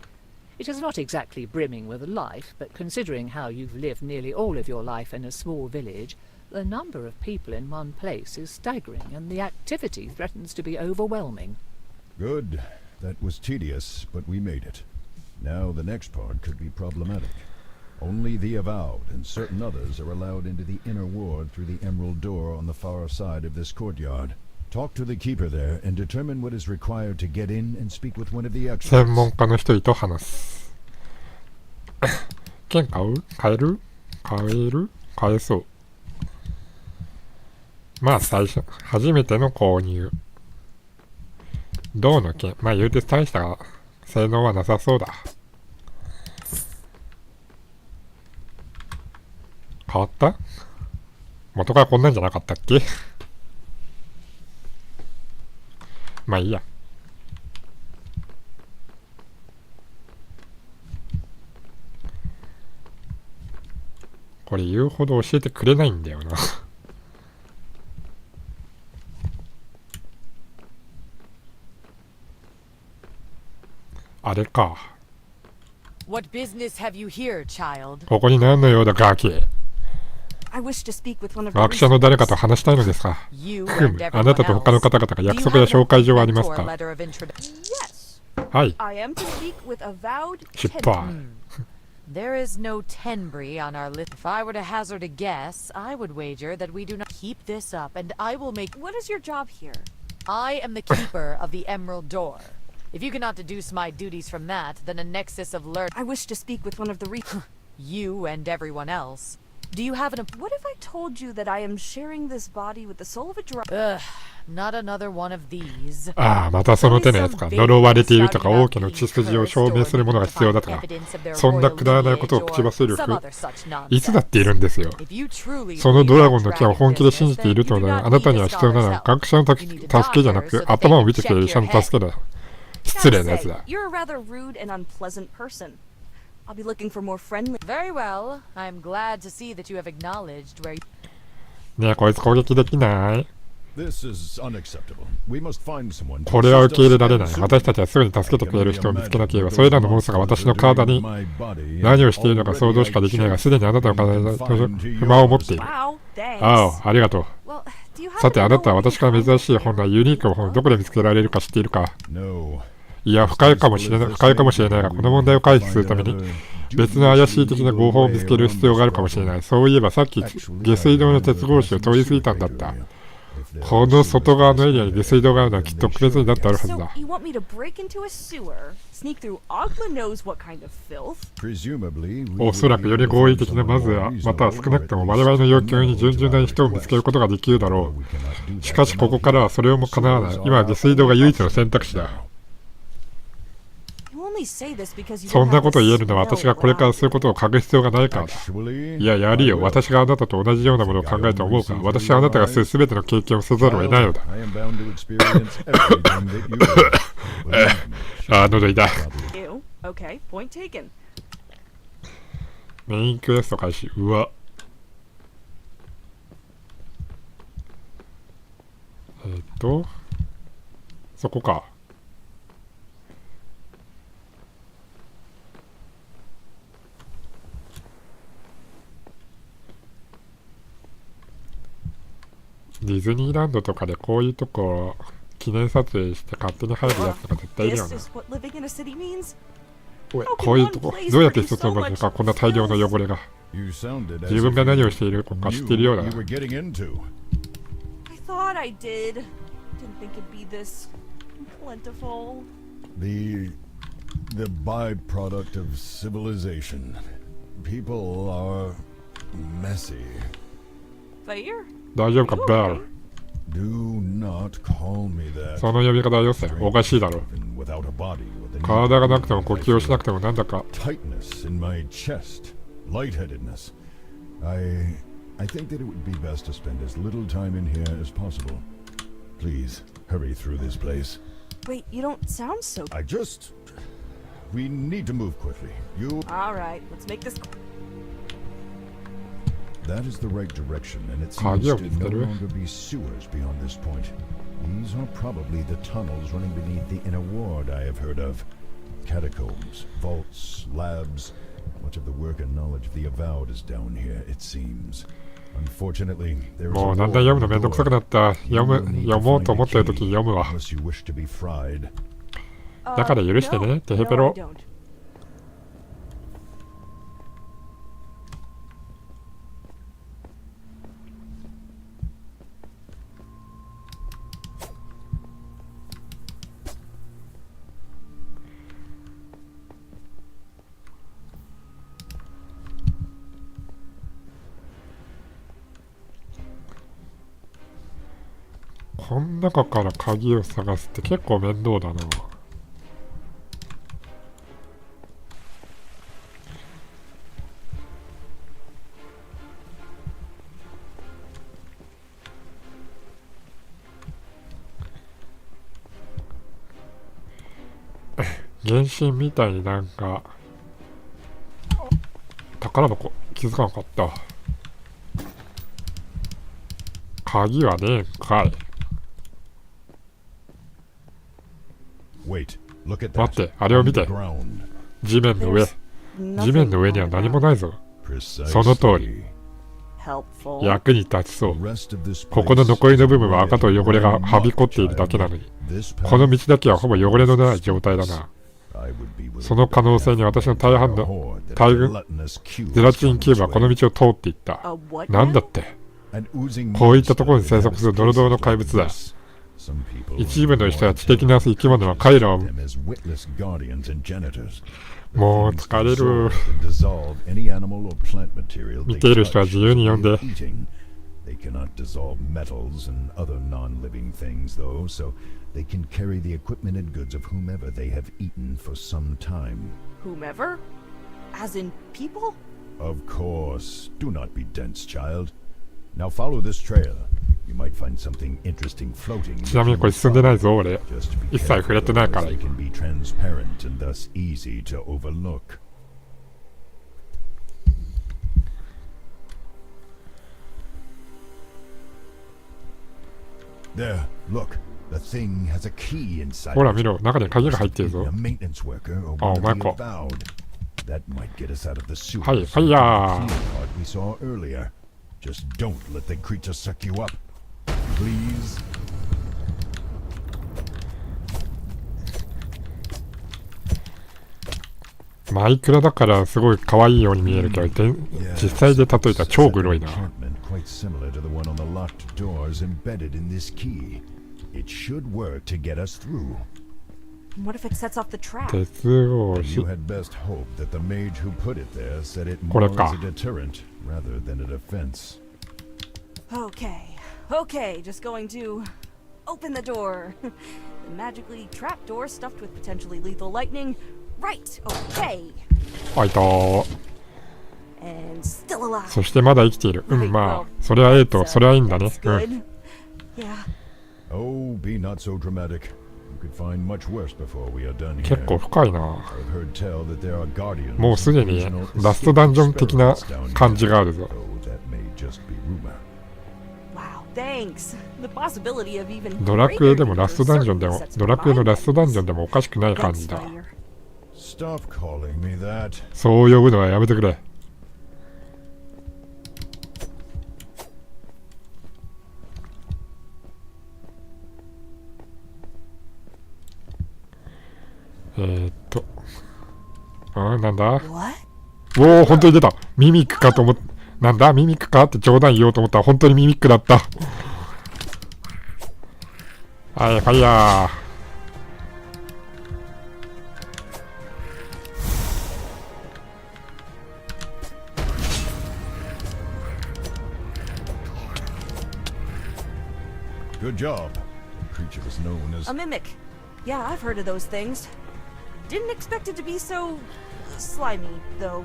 It is not exactly brimming with life, but considering how you've lived nearly all of your life in a small village, the number of people in one place is staggering, and the activity threatens to be overwhelming. Good. That was tedious, but we made it. Now the next part could be problematic. Only the avowed and certain others are allowed into the inner ward through the emerald door on the far side of this courtyard. Talk to the keeper there and determine what is required to get in and speak with one of the 専 experts. 門家の一人と話す。剣買う？買える？買える？買えそう。まあ最初、初めての購入。銅の剣。まあ言うて大した性能はなさそうだ。変わった？元からこんなんじゃなかったっけ？まあいいや。これ言うほど教えてくれないんだよな。あれか。What business have you here, child? ここに何の用だ、ガーキー。I wish to speak with one of the 学者の誰かと話したいのですか。ふむ、あなたと他の方々が約束や紹介状はありますか。Yes. はい。 I am to speak with avowed 失敗。There is no tenbury on our list. If I were to hazard a guess, I would wager that we do not keep this up, and I will make. What is your job here? I am the keeper of the Emerald Door. If you cannot deduce my duties from that, then a nexus of learning. I wish to speak with one of the You and everyone else. Do you have an? What if I told you that I am sharing this body with the soul of a dry? Ugh, not another one of these. ああ、またその手のやつか。呪われているとか王家の血筋を証明するものが必要だとか、そんなくだらないことを口走るいつだっているんですよ。そのドラゴンの剣を本気で信じているとなら、あなたには必要なのは学者の助けじゃなく、頭を見てくれる医者の助けだ。失礼なやつだ。You're a rather rude and unpleasant person. I'll be looking for more friendly. Very well. I'm glad to see that you have acknowledged where. ねえ、こいつ攻撃できない。This is unacceptable. We must find someone. これは受け入れられない。私たちはすぐに助けてくれる人を見つけなければ、それらのモンスターが私の体に何をしているのか想像しかできないが、すでにあなたの体に不満を持っている。ああ、ありがとう。さて、あなたは私から珍しい本のユニークな本をどこで見つけられるか知っているか？いや、深いかもしれないが、この問題を回避するために、別の怪しい的な合法を見つける必要があるかもしれない。そういえばさっき、下水道の鉄格子を通り過ぎたんだった。この外側のエリアに下水道があるのはきっと特別になってあるはずだ。おそらくより合理的な、まずは、または少なくとも我々の要求に順々な人を見つけることができるだろう。しかしここからはそれも叶わない。今は下水道が唯一の選択肢だ。そんなこと言えるのは私がこれからすることを書く必要がないからだ。いや、やるよ。私があなたと同じようなものを考えると思うか。私はあなたがするすべての経験をせざるを得ないのだ。ああ、喉痛い。メインクエスト開始。うわ。そこか。ディズニーランドとかでこういうとこ記念撮影して勝手に入るやつとか絶対いるよな。こういうとこどうやって一つの場所かこんな大量の汚れが。自分が何をしているのか知っているようだ。I thought I did. Didn't think it'd be this plentiful. The byproduct of civilization. People are messy. Fair? 大丈夫か、ベル。Do not call me that. その呼び方はよせ、おかしいだろ。体がなくても呼吸をしなくてもなんだか。Tightness in my chest, lightheadedness. I think that it would be best to spend as little time in here as possible. Please hurry through this place. Wait, you don't sound so. We need to move quickly. All right, let's make this. That is the right direction, and it seems to no longer be sewers beyond this point. These are probably the tunnels running beneath the inner ward I have heard of. Catacombs, vaults, labs. Much of the work and knowledge of the Avowed is down here, it seems. Unfortunately, there is もうだんだん読むのめんどくさくなった。読もうと思ってるとき読むわ。だから許してね、テヘペロ。この中から鍵を探すって結構面倒だな。原神みたいになんか宝箱気づかなかった。鍵はねえんかい。待って、あれを見て。地面の上。地面の上には何もないぞ。その通り。役に立ちそう。ここの残りの部分は赤と汚れがはびこっているだけなのに、この道だけはほぼ汚れのない状態だな。その可能性に私の大半の大群ゼラチンキューブはこの道を通っていった。なんだって。こういったところに生息するドロドロの怪物だ。一部の人や知的な生き物は彼らをもう疲れる。見ている人は自由に読んで。They cannot dissolve metals and other non-living things, though, so they can carry the equipment and goods of whomever they have eaten for some time. Whomever? As in people? Of course. Do not be dense, child. Now follow this trail. You might find something interesting floating. ちなみにこれ進んでないぞ、俺。一切触れてないから。They can be transparent and thus easy to overlook. There, look. The thing has a key inside. ほら見ろ、中に鍵が入っているぞ。あ、お前か。はい、はいやー。Just don't let the creature suck you up, please. マイクラだからすごい可愛いように見えるけど、実際で例えたら超グロいな。Quite similar to the one on the locked doors embedded in this key. It should work to get us through. What if it sets off the trap? 鉄格子。 You had best hope that the mage who put it there set it more as a deterrent rather than a defense. Okay, just going to open the door. The magically trapped door stuffed with potentially lethal lightning. Right, okay. 開いたー。And still alive. そしてまだ生きている。うん、まあ、それはそれはいいんだね。うん。Yeah. Oh, be not so dramatic. You could find much worse before we are done here. 結構深いな。 I've heard tell that there are guardians. もうすでにラストダンジョン的な感じがあるぞ。ドラクエでもラストダンジョンでも、ドラクエのラストダンジョンでもおかしくない感じだ。そう呼ぶのはやめてくれ。なんだ。おお、本当に出た。ミミックかと思っ、なんだミミックかって冗談言おうと思ったら本当にミミックだった。はい、ファイヤー。Good job. The creature was known as A mimic. Yeah, I've heard of those things. Didn't expect it to be so slimy, though.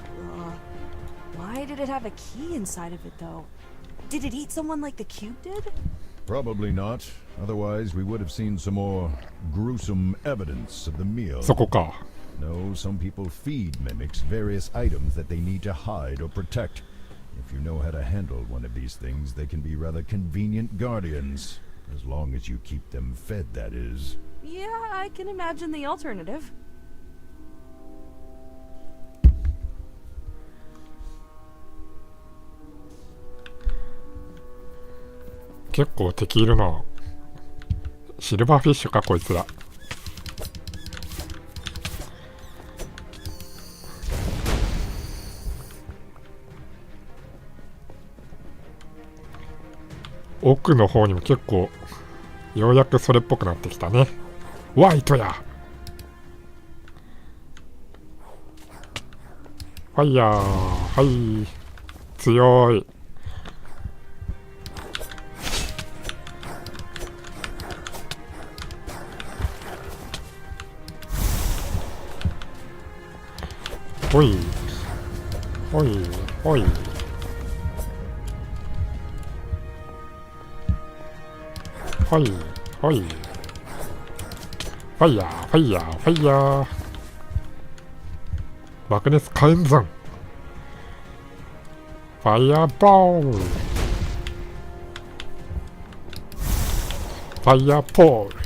Why did it have a key inside of it, though? Did it eat someone like the cube did? Probably not. Otherwise, we would have seen some more gruesome evidence of the meal. そこか。 No, some people feed mimics various items that they need to hide or protect. If you know how to handle one of these things, they can be rather convenient guardians. As long as you keep them fed, that is. Yeah, I can imagine the alternative. 結構敵いるな。シルバーフィッシュかこいつら。奥の方にも結構ようやくそれっぽくなってきたね。ワイトや。ファイヤー。はい、強い。ほいほいほい。ほいほい。ファイヤーファイヤーファイヤー。爆熱火炎山。ファイヤーボール。ファイヤーポール。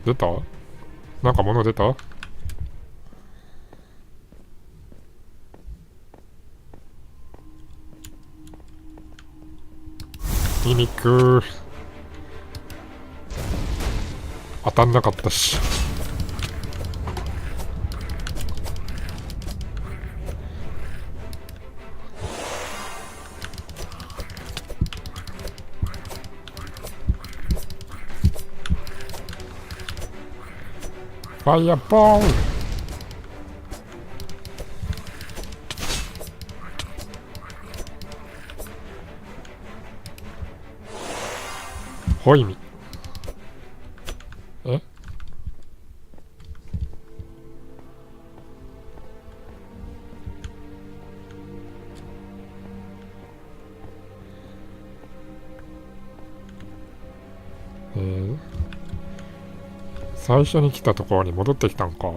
出た？なんか物出た？ミミック当たんなかったし。ファイアボール。ホイミ。え？最初に来たところに戻ってきたんか。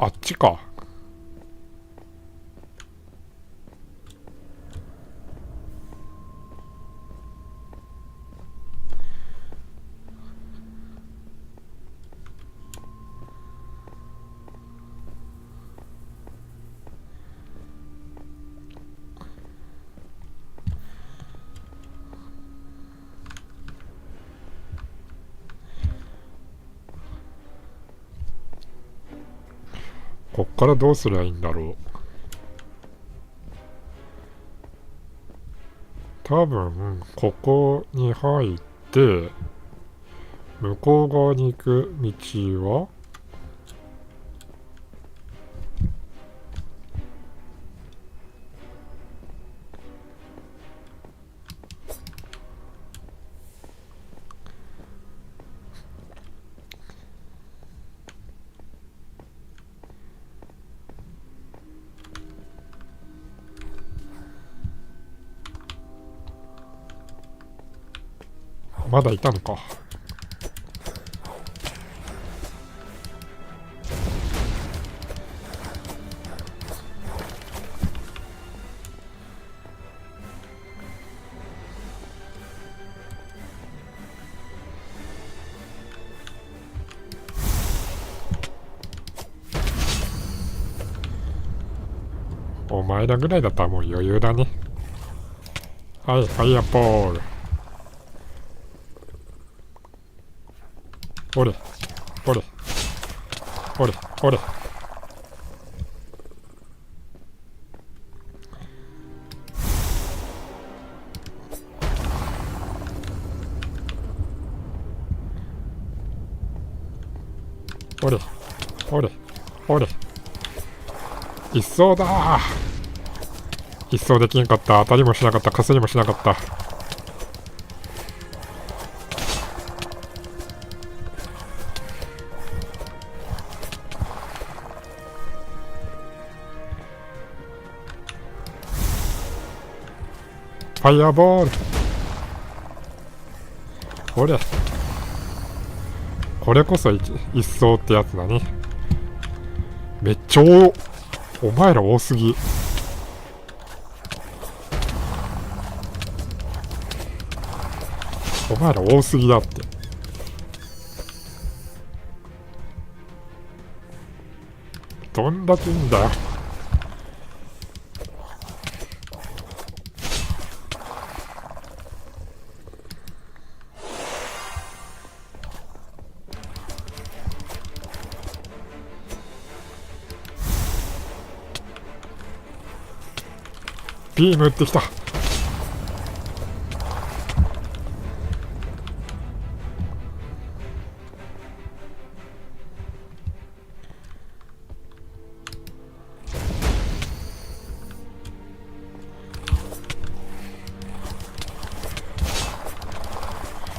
あっちか。こっからどうすりゃいいんだろう。多分ここに入って向こう側に行く道はまだいたのか。お前らぐらいだったらもう余裕だね。はい、ファイアポール。おれ、おれ、おれ、おれ。おれ、おれ、おれ。一掃だー。一掃できんかった。当たりもしなかった。かすりもしなかった。ファイアボール。ほれ。これこそ一掃ってやつだね。めっちゃお前ら多すぎ。お前ら多すぎだって。どんだけいいんだよ。ビーム打ってきた。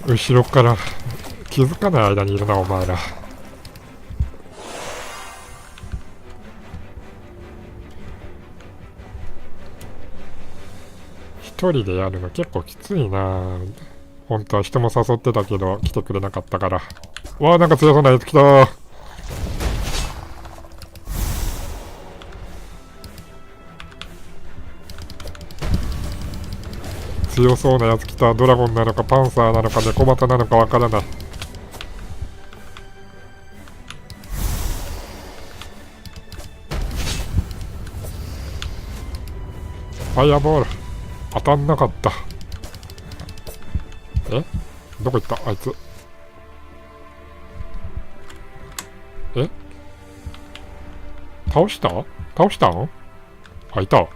後ろから気づかない間にいるなお前ら。一人でやるの結構きついな。本当は人も誘ってたけど来てくれなかったから。わあ、なんか強そうなやつ来た。強そうなやつ来た。ドラゴンなのかパンサーなのか猫バタなのかわからない。ファイアボール当たんなかった。え、どこ行ったあいつ。え、倒したん。あ、いた。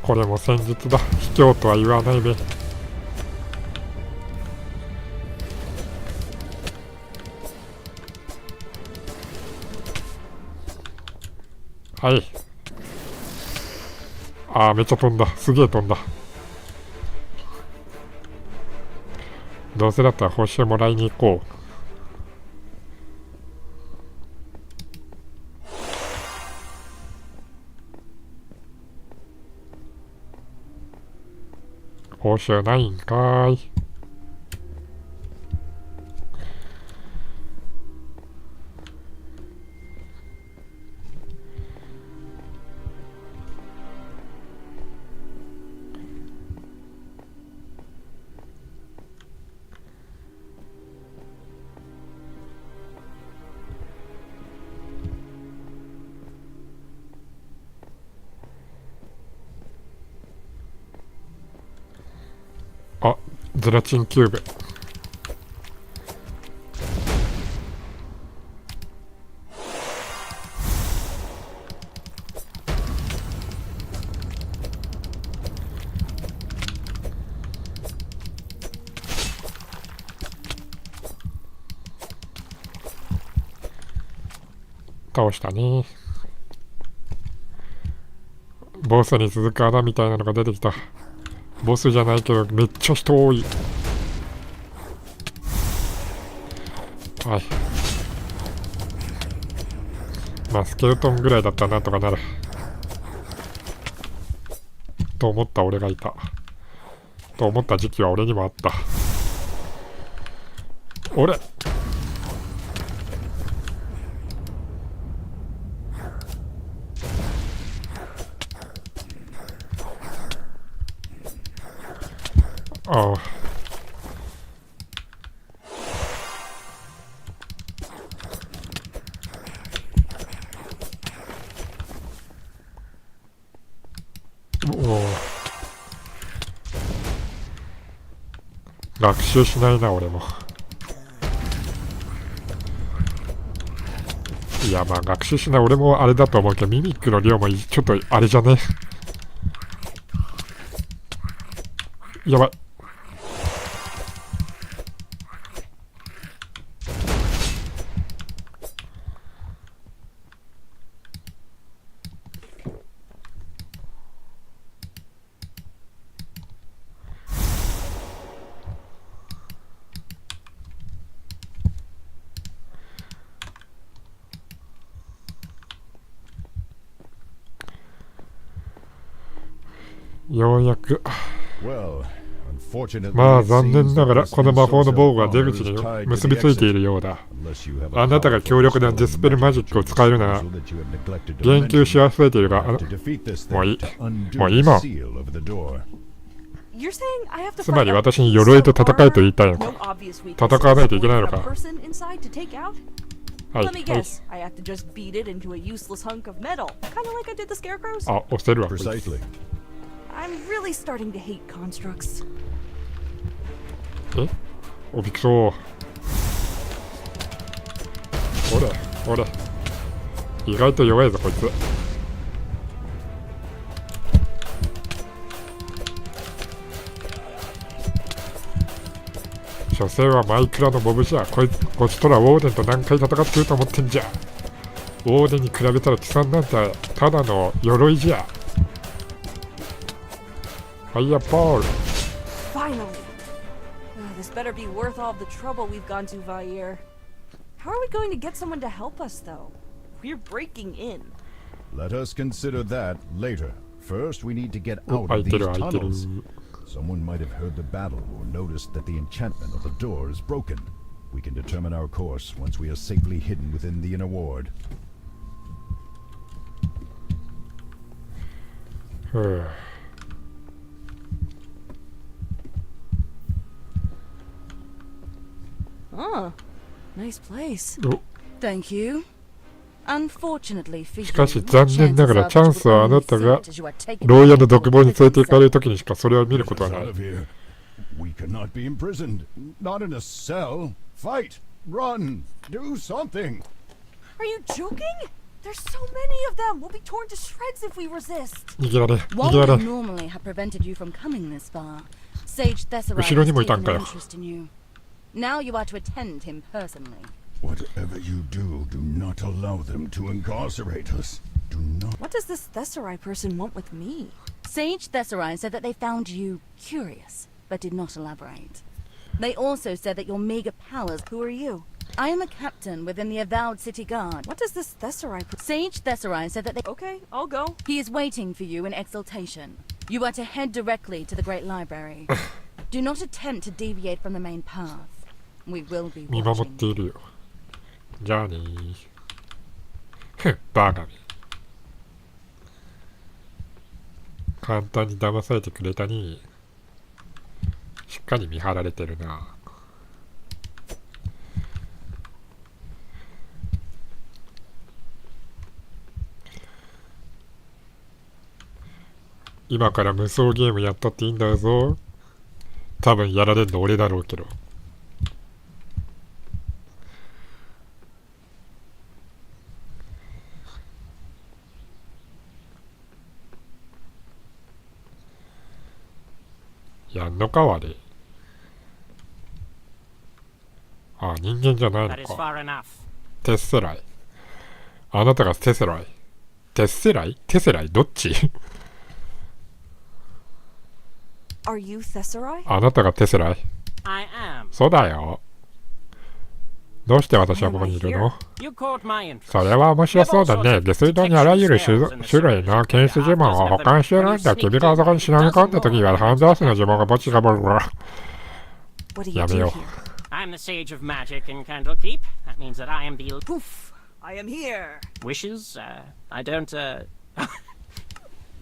これも戦術だ。卑怯とは言わないで。はい。あー、めっちゃ飛んだ。すげえ飛んだ。どうせだったら報酬もらいに行こう。報酬ないんかーい。あ、ゼラチンキューブ。倒したね。ボスに続く穴みたいなのが出てきた。ボスじゃないけどめっちゃ人多い。はい。まあスケルトンぐらいだったらなんとかなる。と思った俺がいた。と思った時期は俺にもあった。俺ああ。学習しないな俺も。いやまあ学習しない俺もあれだと思うけど、ミミックの量もちょっとあれじゃね。やばい。ようやく。まあ残念ながらこの魔法の防具は出口に結びついているようだ。あなたが強力なディスペルマジックを使えるなら言及し忘れているが、もういい。もう今。つまり私に鎧と戦えと言いたいのか。戦わないといけないのか。はい、はい。あ、押せるわ。I'm really starting to hate constructs. え？おびくそう。ほれ。意外と弱いぞこいつ。所詮はマイクラのモブじゃ。こっちとらウォーデンと何回戦ってると思ってんじゃ。ウォーデンに比べたら貴様なんてただの鎧じゃ。Fire ball. Finally. This better be worth all the trouble we've gone to, Vair. How are we going to get someone to help us, though? We're breaking in. Let us consider that later. First, we need to get out of these tunnels. Someone might have heard the battle or noticed that the enchantment of the door is broken. We can determine our course once we are safely hidden within the inner ward. Oh, nice place. Thank you. Unfortunately, しかし残念ながらチャンスはあなたが牢屋の独房に連れて行かれるときにしかそれを見ることはない。We cannot be imprisoned. Not in a cell. Fight. Run. Do something. Are you joking? There's so many of them. We'll be torn to shreds if we resist. 逃げられ。What would normally have prevented you from coming this far? Sage Thesserite has taken an interest in you. Now you are to attend him personally. Whatever you do, do not allow them to incarcerate us. Do not. What does this Thesserite person want with me? Sage Thesserite said that they found you curious, but did not elaborate. They also said that your mega powers. Who are you? I am a captain within the Avowed City Guard. What does this Thesserite? Sage Thesserite said that they. Okay, I'll go. He is waiting for you in Exaltation. You are to head directly to the Great Library. Do not attempt to deviate from the main path. We will be 見守っているよ。じゃあねー。バカめ。簡単に騙されてくれたに。しっかり見張られてるな。今から無双ゲームやったっていいんだぞ。多分やられるの俺だろうけど。やんのかわれ。あ、人間じゃないのか。テッセライ。あなたがテセライ。テッセライ？テセライどっち？ Are you Thesserite? あなたがテセライ。そうだよ。どうして私はここにいるの？ You caught my interest. それは面白そうだね。下水道にあらゆる種類の検出呪文を保管しているんだ。君があそこに忍び込んだ時はハンダースの呪文が墓地がボルボル。やめよう。I'm the sage of magic in Candlekeep. That means that I am the Poof! I am here. wishes. I don't.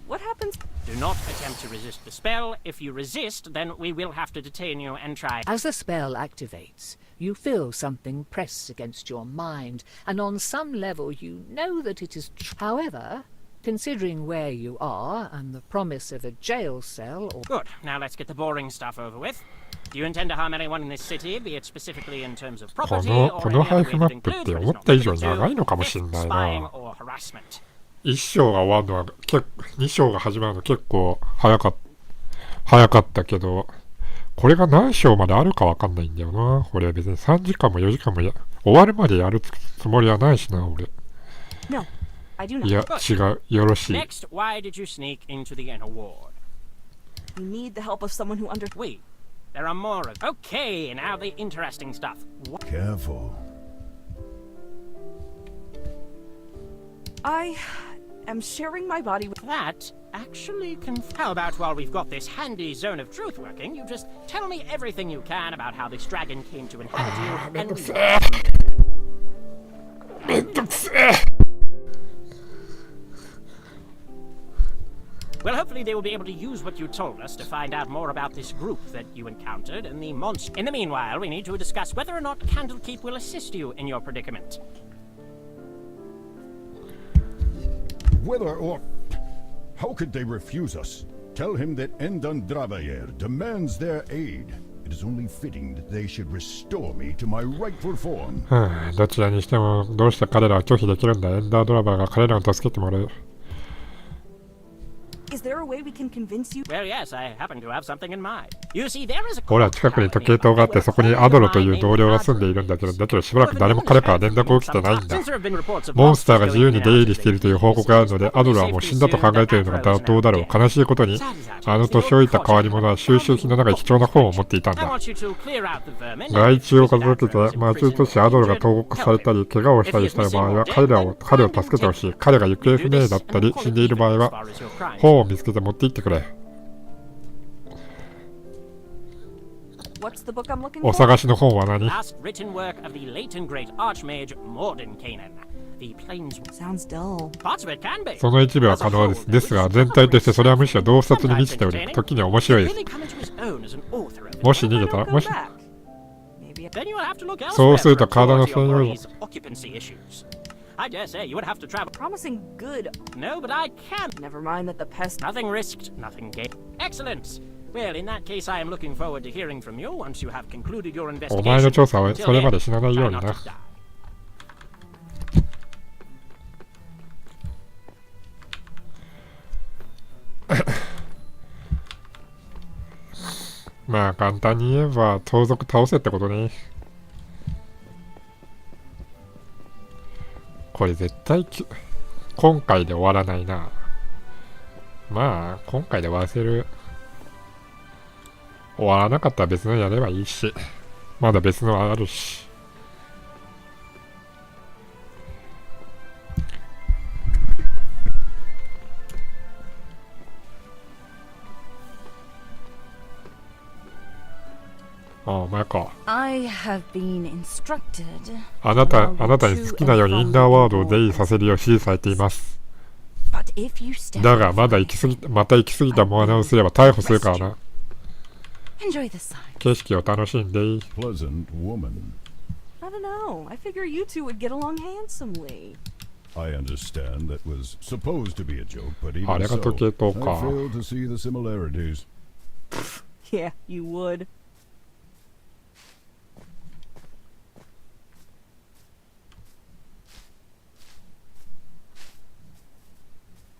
What happens? Do not attempt to resist the spell. If you resist, then we will have to detain you and try. As the spell activates, you feel something press against your mind, and on some level you know that it is true. However, considering where you are and the promise of a jail cell or... Good. Now let's get the boring stuff over with. Do you intend to harm anyone in this city, be it specifically in terms of こ property の or any 配 other 布 way マ that ップっ includes て but is 思っ not た以上に limited 長い to のかもしれ theft, ない spying な。 or harassment. 1章が終わるのは2章が始まるの結構早かったけど、これが何章まであるかわかんないんだよな。これ別に3時間も4時間も終わるまでやるつもりはないしな、俺。No, I do not. いや、違う。よろしい。 Next, why did you sneak into the inner ward? We need the help of someone who under. We. There are more of... Okay, now the interesting stuff. What? Careful. I am sharing my body with. That actually can... How about while we've got this handy zone of truth working, you just tell me everything you can about how this dragon came to inhabit you, and we... めんどくせえ。 Well, hopefully they will be able to use what you told us to find out more about this group that you encountered and the monster. In the meanwhile, we need to discuss whether or not Candlekeep will assist you in your predicament. Whether or... How could they refuse us? Tell him that Endandravayer demands their aid. It is only fitting that they should restore me to my rightful form. どちらにしてもどうして彼らは拒否できるんだ。エンダードラバーが彼らを助けてもらう。Is there a way we can convince you? Well, yes, I happen to have something in mind. You see, there is a... ほら、近くに時計塔があって、そこにアドロという同僚が住んでいるんだけど、しばらく誰も彼から連絡を来てないんだ。モンスターが自由に出入りしているという報告があるので、アドロはもう死んだと考えているのが妥当だろう。悲しいことに、あの年老いた変わり者は収集品の中に貴重な本を持っていたんだ。害虫を片付けて、町としアドロが投獄されたり、怪我をしたりした場合は、彼を助けてほしい。彼が行方不明だったり、死んでいる場合は、本を見つけて持って行ってくれ。お探しの本は何？ その一部は可能です。ですが、全体としてそれはむしろ洞察に満ちており、時に面白いです。もし逃げたら、そうすると体の専用のI dare say you would have to travel. Promising good. No, but I can. Never mind that the pest. Nothing risked, nothing gained. Excellent. Well, in that case, I am looking forward to hearing from you once you have concluded your investigation. お前の調査はそれまで死なないようにな。まあ簡単に言えば盗賊倒せってことね。これ絶対今回で終わらないな。まあ今回で終わらせる。終わらなかったら別のやればいいし、まだ別のあるし。あ、お前か。I have been instructed. あなたに好きなようにインナーワードを出入りさせるよう指示されています。だがまた行き過ぎたモアナをすれば逮捕するからな。景色を楽しんでいい。Pleasant woman. I don't know. I figure you two would get along handsomely. I understand that was supposed to be a joke, but even あれが時計塔 so, か。 I fail to see the similarities. Yeah, you would.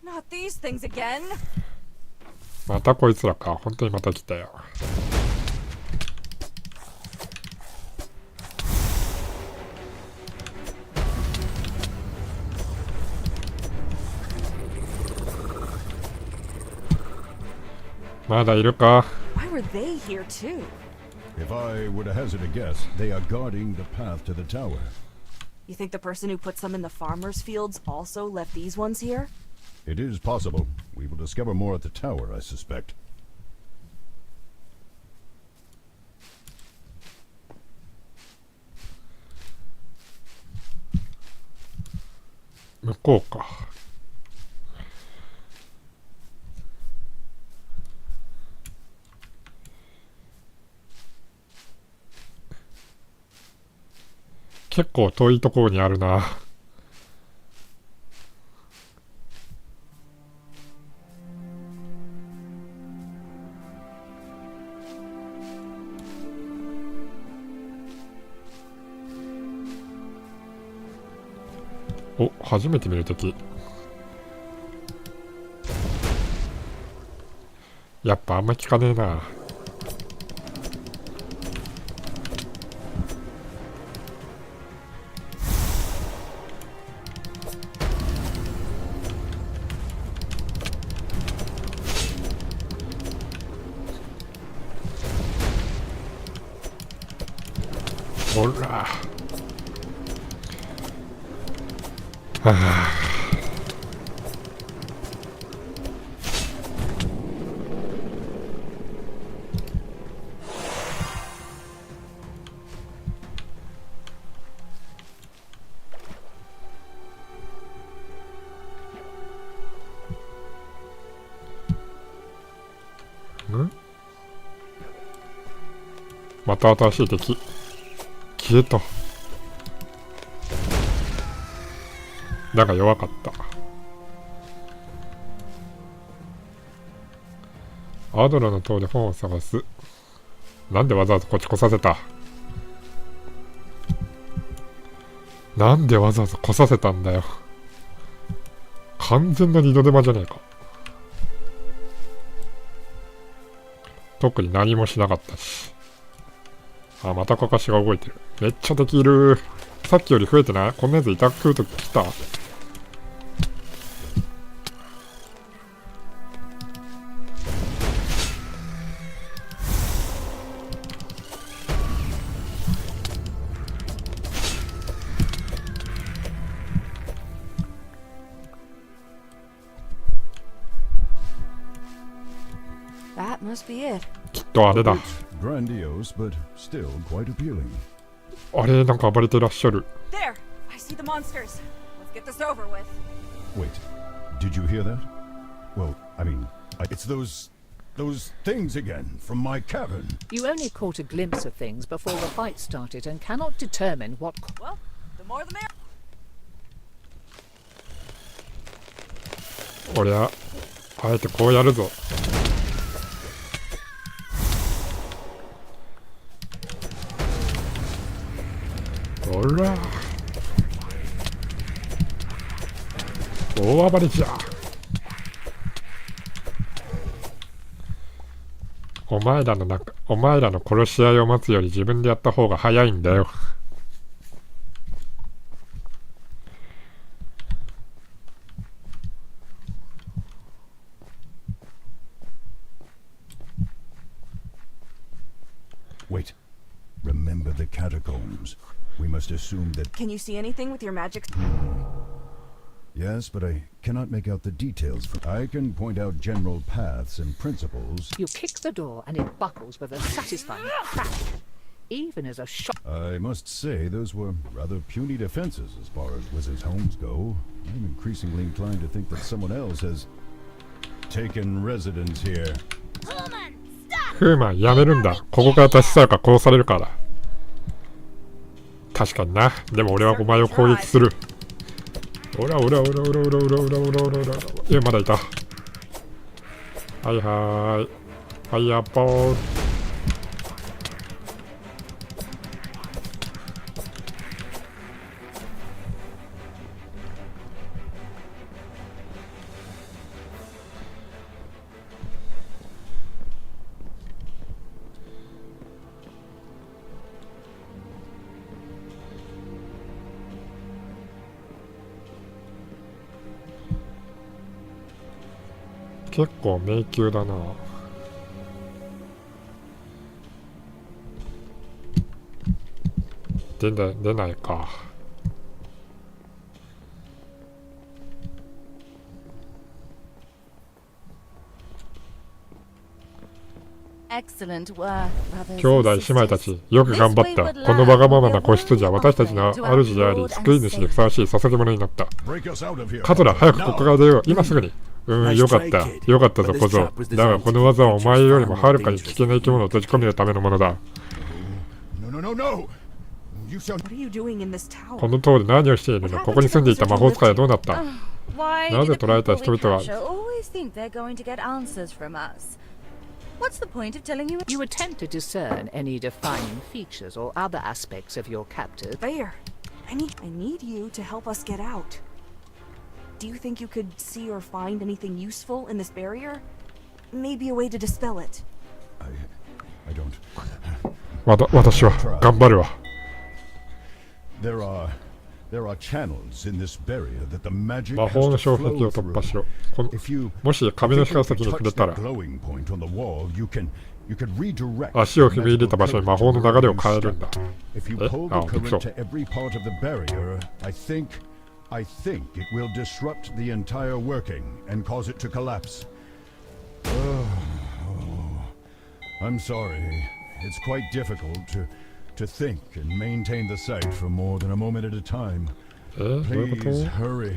Not these things again. またこいつらか。本当にまた来たよ。まだいるか。Why were they here too? If I were to hazard a guess, they are guarding the path to the tower. You think the person who put some in the farmers' fields also left these ones here? It is possible. We will discover more at the tower, I suspect. 向こうか。結構遠いところにあるな。お、初めて見る敵。やっぱあんま聞かねえな。ほら。はあ。また新しい敵。消えた。だが弱かった。アドラの塔で本を探す。なんでわざわざこっち来させた。なんでわざわざ来させたんだよ。完全な二度手間じゃねえか。特に何もしなかったし。あ、またカカシが動いてる。めっちゃ敵いる。さっきより増えてない？こんなやついた食うとき来た。That must be it. きっとあれだ。Grandiose, but still quite appealing. あれ、なんか暴れてらっしゃる。 There! I see the monsters. Let's get this over with. Wait, did you hear that? Well, I mean, it's those things again from my cabin. You only caught a glimpse of things before the fight started and cannot determine what... Well, the more the merrier. 俺はあえてこうやるぞ。ほら大暴れじゃ。お前らの殺し合いを待つより自分でやった方が早いんだよ。Wait, remember the catacombs. We must assume that... Can you see anything with your magic? Yes, but I cannot make out the details. I can point out general paths and principles. You kick the door and it buckles with a satisfying crack. Even as a shock... I must say, those were rather puny defenses as far as wizards' homes go. I'm increasingly inclined to think that someone else has taken residence here. フーマンやめるんだ。ここから立ち去るか殺されるから。確かにな。でも俺はお前を攻撃する。おらおらおらおらおらおらおらおらおらおら。いや、まだいた。はいはーい。ファイヤーポー。結構迷宮だな。出ないか。Excellent work, brothers 兄弟姉妹たち、よく頑張った。このわがままな子羊は私たちの主であり、救い主にふさわしい捧げ物になった。カトラ、早くここから出よう。今すぐに。よかった。よかったぞ、小僧。だが、この技はお前よりもはるかに危険な生き物を閉じ込めるためのものだ。この塔で何をしているの？ここに住んでいた魔法使いはどうなった？なぜ捕らえた人々はWhat's the point of telling you? You attempt to discern any defining features or other aspects of your captive. Bayer, I need you to help us get out. Do you think you could see or find anything useful in this barrier? Maybe a way to dispel it. I don't. 私は頑張るわ。There are channels in this barrier that the magic 魔法の障壁を突破しろ。もし壁の光先に触れたら、足を踏み入れた場所に魔法の流れを変えるんだ。できそう。I think it will disrupt the entire working and cause it to collapse. I'm sorry. It's quite difficult to think and maintain the sight for more than a moment at a time. Please hurry.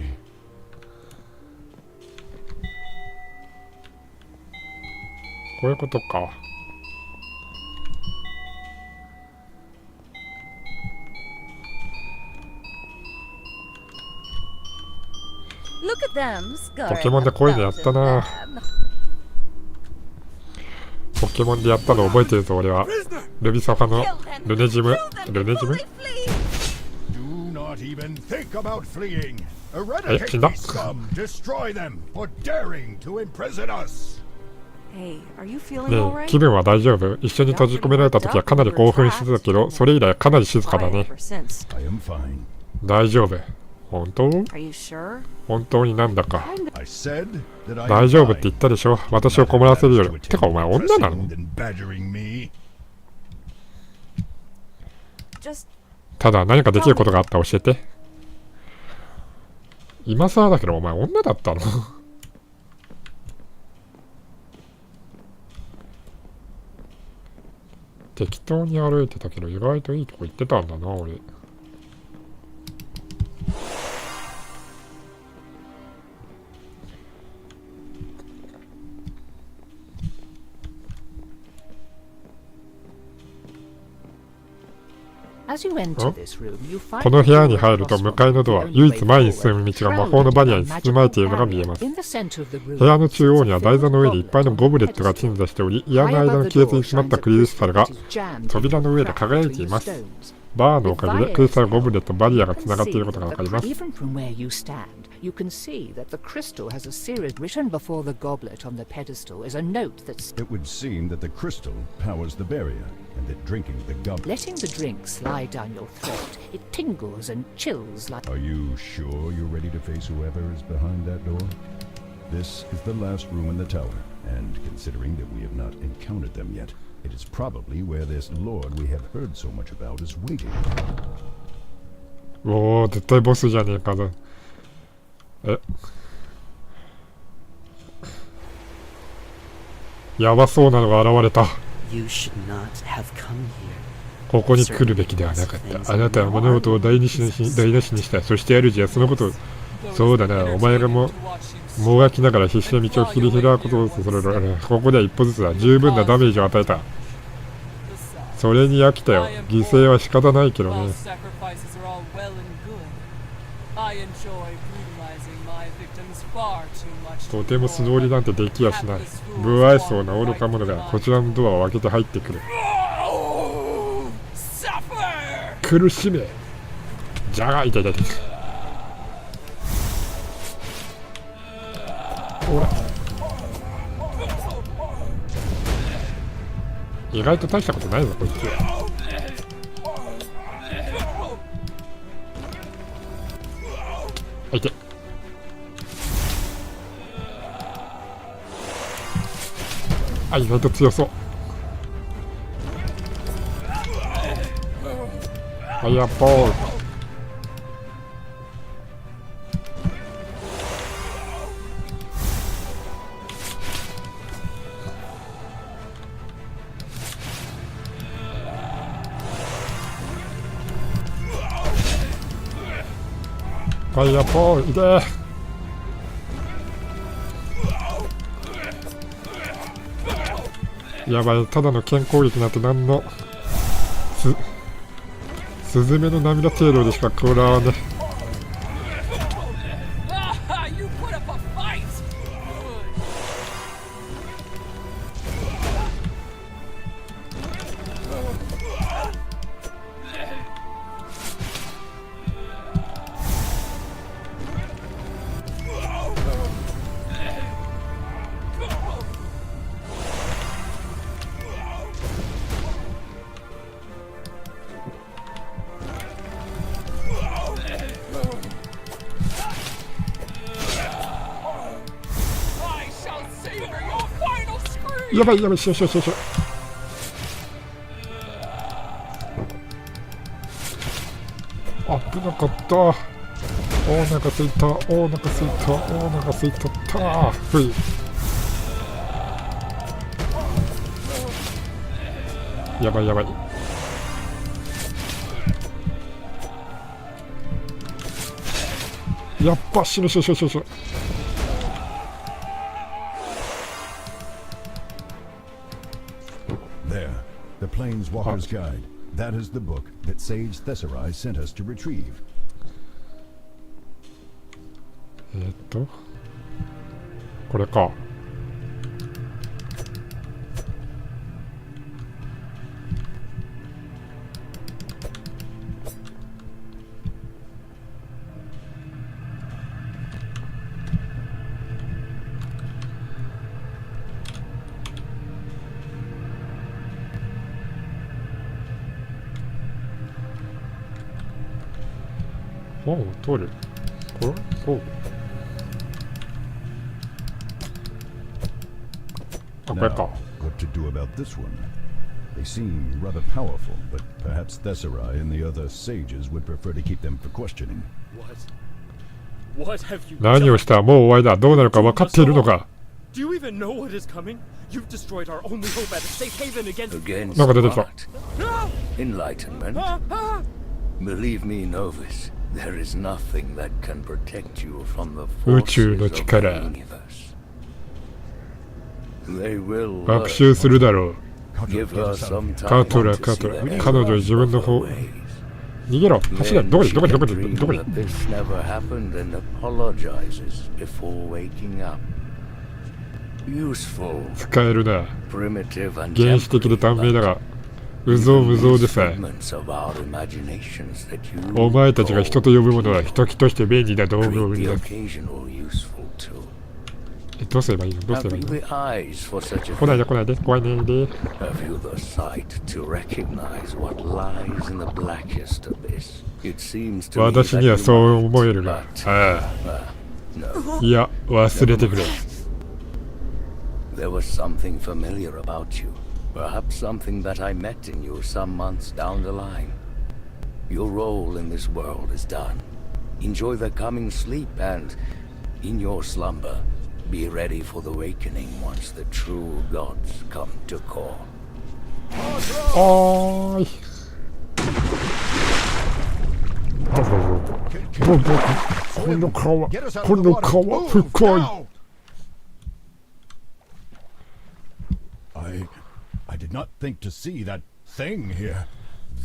こういうことか。ポケモンでこういうのやったな。ポケモンでやったの覚えてるぞ俺は。ルビソファのルネジム。死んだ。ねえ、気分は大丈夫？一緒に閉じ込められた時はかなり興奮してたけど、それ以来かなり静かだね。大丈夫？本当？本当になんだか。大丈夫って言ったでしょ。私を困らせるより。てかお前女なの？ただ何かできることがあったら教えて。今更だけどお前女だったの？適当に歩いてたけど意外といいとこ行ってたんだな俺。この部屋に入ると向かいのドア、唯一前に進む道が魔法のバリアに包まれているのが見えます。部屋の中央には台座の上にいっぱいのゴブレットが鎮座しており、嫌な間の亀裂に詰まったクリスタルが扉の上で輝いています。バーのおかげでクリスタルゴブレットバリアがつながっていることがわかります。You can see that the crystal has a series written before the goblet on the pedestal is a note that's... It would seem that the crystal powers the barrier and that drinking the goblet... Letting the drink slide down your throat, it tingles and chills like... Are you sure you're ready to face whoever is behind that door? This is the last room in the tower, and considering that we have not encountered them yet, it is probably where this lord we have heard so much about is waiting. おー、絶対ボスじゃねえかな。やばそうなのが現れた。ここに来るべきではなかった。あなたは物事を台無しにした。そして主はそのことを、そうだな、お前がもがきながら必死な道を切り開くことをする。ここでは一歩ずつだ。十分なダメージを与えた。それに飽きたよ。犠牲は仕方ないけどね。とても素通りなんてできやしない。不愛想な愚か者がこちらのドアを開けて入ってくる。苦しめ。じゃがいたいたいた。ほら。意外と大したことないぞこいつ。あいて。あ、意外と強そう。ファイヤーポール。ファイヤーポールいでー。やばい、ただの剣攻撃なんてなんのスズメの涙程度でしか食らわね。やばいやばい、しよしよしよし。危なかった。お腹すいた、お腹すいた、お腹すいたったふい。やばいやばい。やっぱ死ぬしよしよしよし。The Planeswalker's Guide. That is the book that Sage Thesserai sent us to retrieve. これか。本を取る。これそう。あ、これか。What to do about this one? They seem rather powerful, but perhaps Thesserai and the other sages would prefer to keep them for questioning. What have you 何をした？もう終わりだ。どうなるか分かっているのか。Do you even know what is coming? You've destroyed our only hope at a safe haven against なんか出てきた。Enlightenment. Believe me, Novus, there is nothing that can protect you from the forces of the universe. They will 学習するだろう。 give her some カ time トラ、 to カ see トラ。 their 彼女は自分の方。逃げろ。走れ。どこにどこにどこにどこに。 that this never happened and apologizes before waking up. Useful. 使えるな。 Primitive and 原始的で短命だが、うぞうむぞうでさえ。 figments of our imaginations that you お前たちが人と呼ぶものは人として便利な道具を生み the 出す。 occasional useful tool. どうすればいいの？どうす Have ればいい you の？ the eyes for such a 来ないで thing? 来ないで。怖いねで。 Have you the sight to recognize what lies in the blackest abyss? It seems to me 私 that に you はそう might, 思えるが。 but, ああ。 no. いや、忘れてくれ。 There was something familiar about you. Perhaps something that I met in you some months down the line. Your role in this world is done. Enjoy the coming sleep and, in your slumber, be ready for the awakening once the true gods come to call. おーい。この川、この川、深い。I did not think to see that thing here.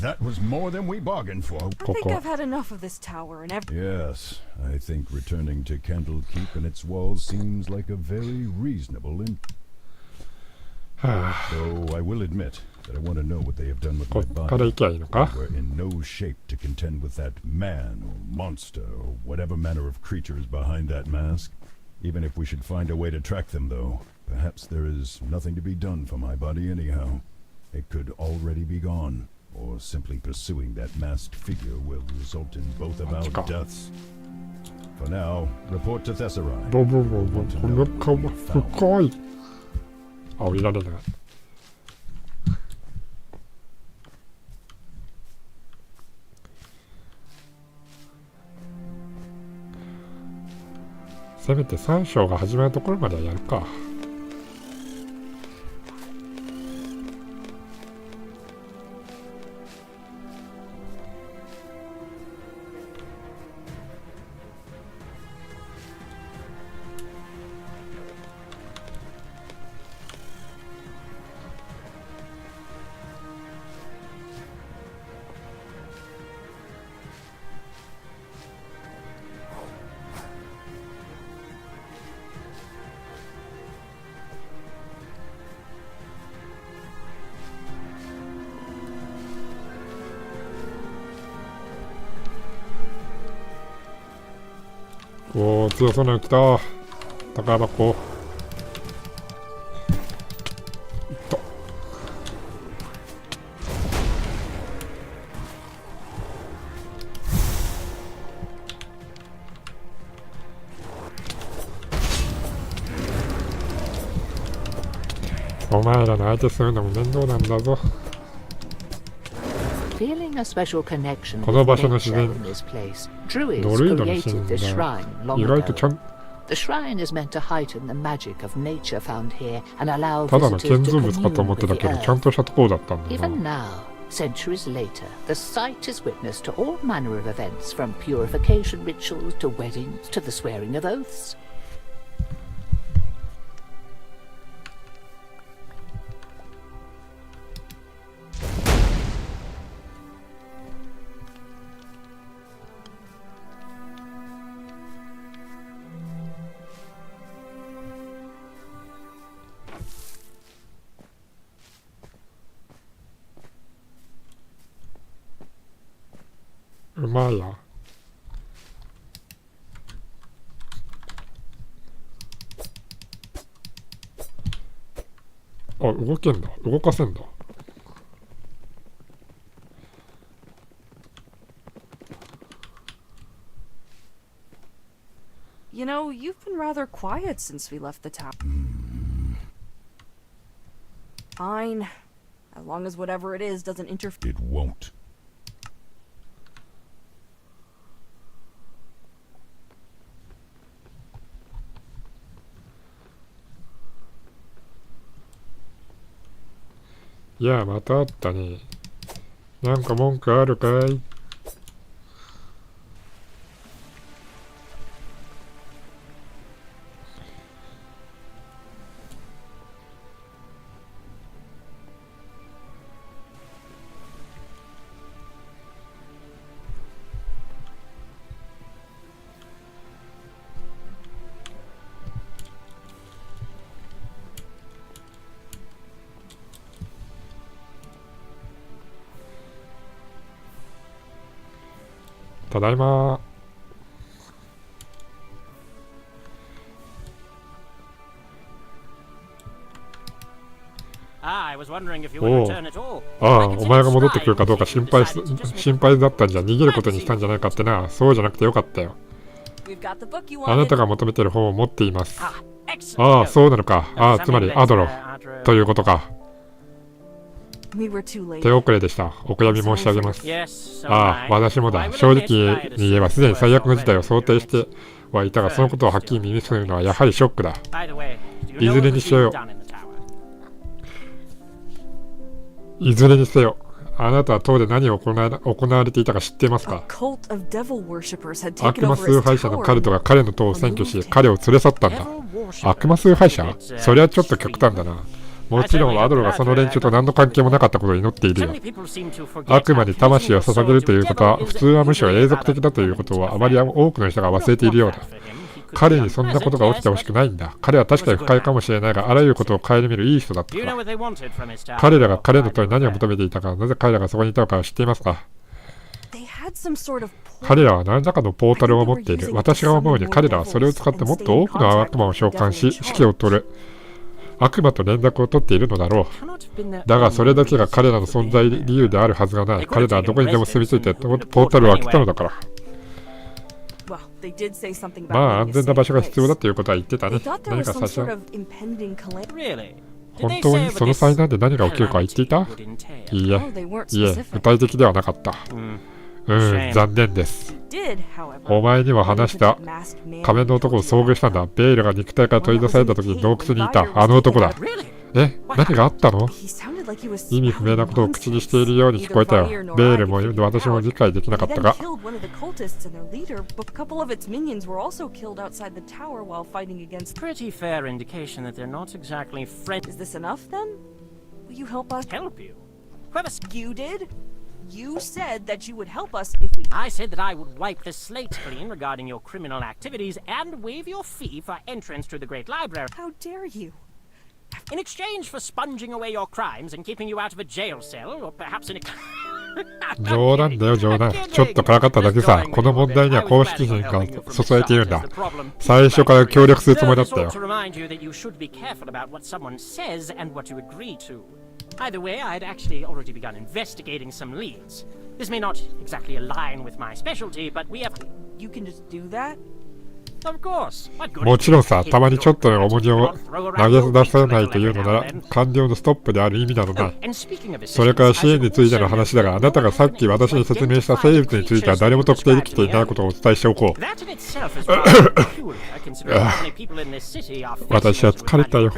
That was more than we bargained for. I think I've had enough of this tower and Yes, I think returning to Candlekeep and its walls seems like a very reasonable Though I will admit that I want to know what they have done with my こっから行 body. きゃいいのか？ We're in no shape to contend with that man or monster or whatever manner of creature is behind that mask. Even if we should find a way to track them, though, perhaps there is nothing to be done for my body anyhow. It could already be gone, or simply pursuing that masked figure will result in both of our deaths. For now, report to Thesserai. この川、深い。あ、降りられない。せめて3章が始まるところまではやるか。おお、強そうなの来た。宝箱。いった。お前らの相手するのも面倒なんだぞ。Feeling a special connection この場 with 所の自 nature 然 in this place, ド Druids ルイドの created this 神 shrine 殿 long 意外とちゃ ago. ん The shrine is meant to heighten the magic of nature found here and allow ただの visitors 建 to 造物かと commune 思って with た the けどちゃん earth. としたところだったんだ Even な。 now, centuries later, the site is witness to all manner of events, from purification rituals to weddings to the swearing of oaths. うまいや。あ、動けんだ。動かせんだ。You know, you've been rather quiet since we left the town. Fine. As long as whatever it is doesn't interfere. It won't.いや、またあったね。なんか文句あるかい？ただいま。おあ、お前が戻ってくるかどうか心配だったんじゃ、逃げることにしたんじゃないかってな。そうじゃなくてよかったよ。あなたが求めてる本を持っています。ああ、そうなのか。ああ、つまりアドロということか。手遅れでした。お悔やみ申し上げます。ああ、私もだ。正直に言えばすでに最悪の事態を想定してはいたが、そのことをはっきり耳にするのはやはりショックだ。いずれにせよ、あなたは塔で何を行われていたか知っていますか？悪魔崇拝者のカルトが彼の塔を占拠し、彼を連れ去ったんだ。悪魔崇拝者？それはちょっと極端だな。もちろんアドロがその連中と何の関係もなかったことを祈っているよ。悪魔に魂を捧げるということは、普通はむしろ永続的だということをあまり多くの人が忘れているようだ。彼にそんなことが起きてほしくないんだ。彼は確かに不快かもしれないが、あらゆることを顧みるいい人だったから。彼らが彼の塔に何を求めていたか、なぜ彼らがそこにいたのか知っていますか？彼らは何らかのポータルを持っている。私が思うに彼らはそれを使ってもっと多くの悪魔を召喚し、指揮を取る。悪魔と連絡を取っているのだろう。だがそれだけが彼らの存在理由であるはずがない。彼らはどこにでも住み着いてポータルを開けたのだから。まあ安全な場所が必要だということは言ってたね。何か差し上げ。本当にその災難で何が起きるか言っていた？いいえ、具体的ではなかった。残念です。 Did, however, お前には話した仮面の男を遭遇したんだ。ベイルが肉体から取り出された時に洞窟にいたあの男だ。え、何があったの？意味不明なことを口にしているように聞こえたよ。ベイルも私も理解できなかったが。Pretty fair indication that they're not exactly friends. Is this enough then? Will you help us? Help you? You did? You said that you would help us if we... I said that I would wipe the slate clean regarding your criminal activities and waive your fee for entrance to the Great Library. How dare you? In exchange for sponging away your crimes and keeping you out of a jail cell, or perhaps in a... 冗談だよ冗談。ちょっとからかっただけさ。この問題には公式人が注いでいるんだ。最初から協力するつもりだったよ。Either way, I'd actually already begun investigating some leads. This may not exactly align with my specialty, but we have... You can just do that? Of course. もちろんさ、たまにちょっとの重荷を投げ出さないというのなら完了のストップである意味なのだ。それから支援についての話だが、あなたがさっき私に説明した生物については誰も特定できていないことをお伝えしておこう。私は疲れたよ。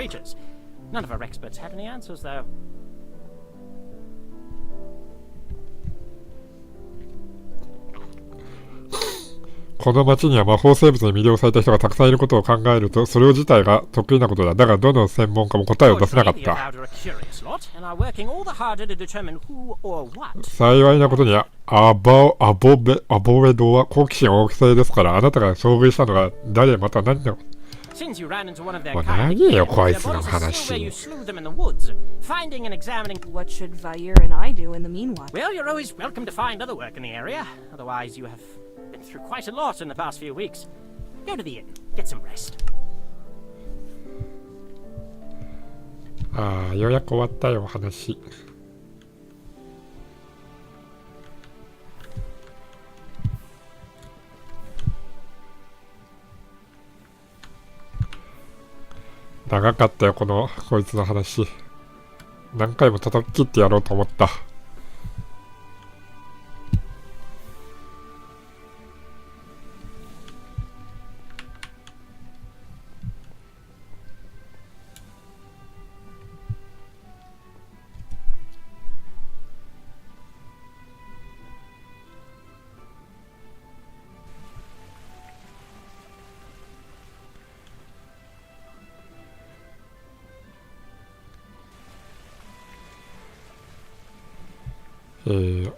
この町には魔法生物に魅了された人がたくさんいることを考えると、それ自体が得意なことだ。だがどの専門家も答えを出せなかった。幸いなことにアボベドは好奇心旺盛ですから、あなたが遭遇したのが誰また何だろう。もう何よこいつの話。What should Vair and I do in the meanwhile? Well, you're always welcome to find other work in the area. Otherwise, you have been through quite a lot in the past few weeks. Go to the inn, get some rest. ああ、ようやく終わったよ話。長かったよこいつの話。何回も叩き切ってやろうと思った。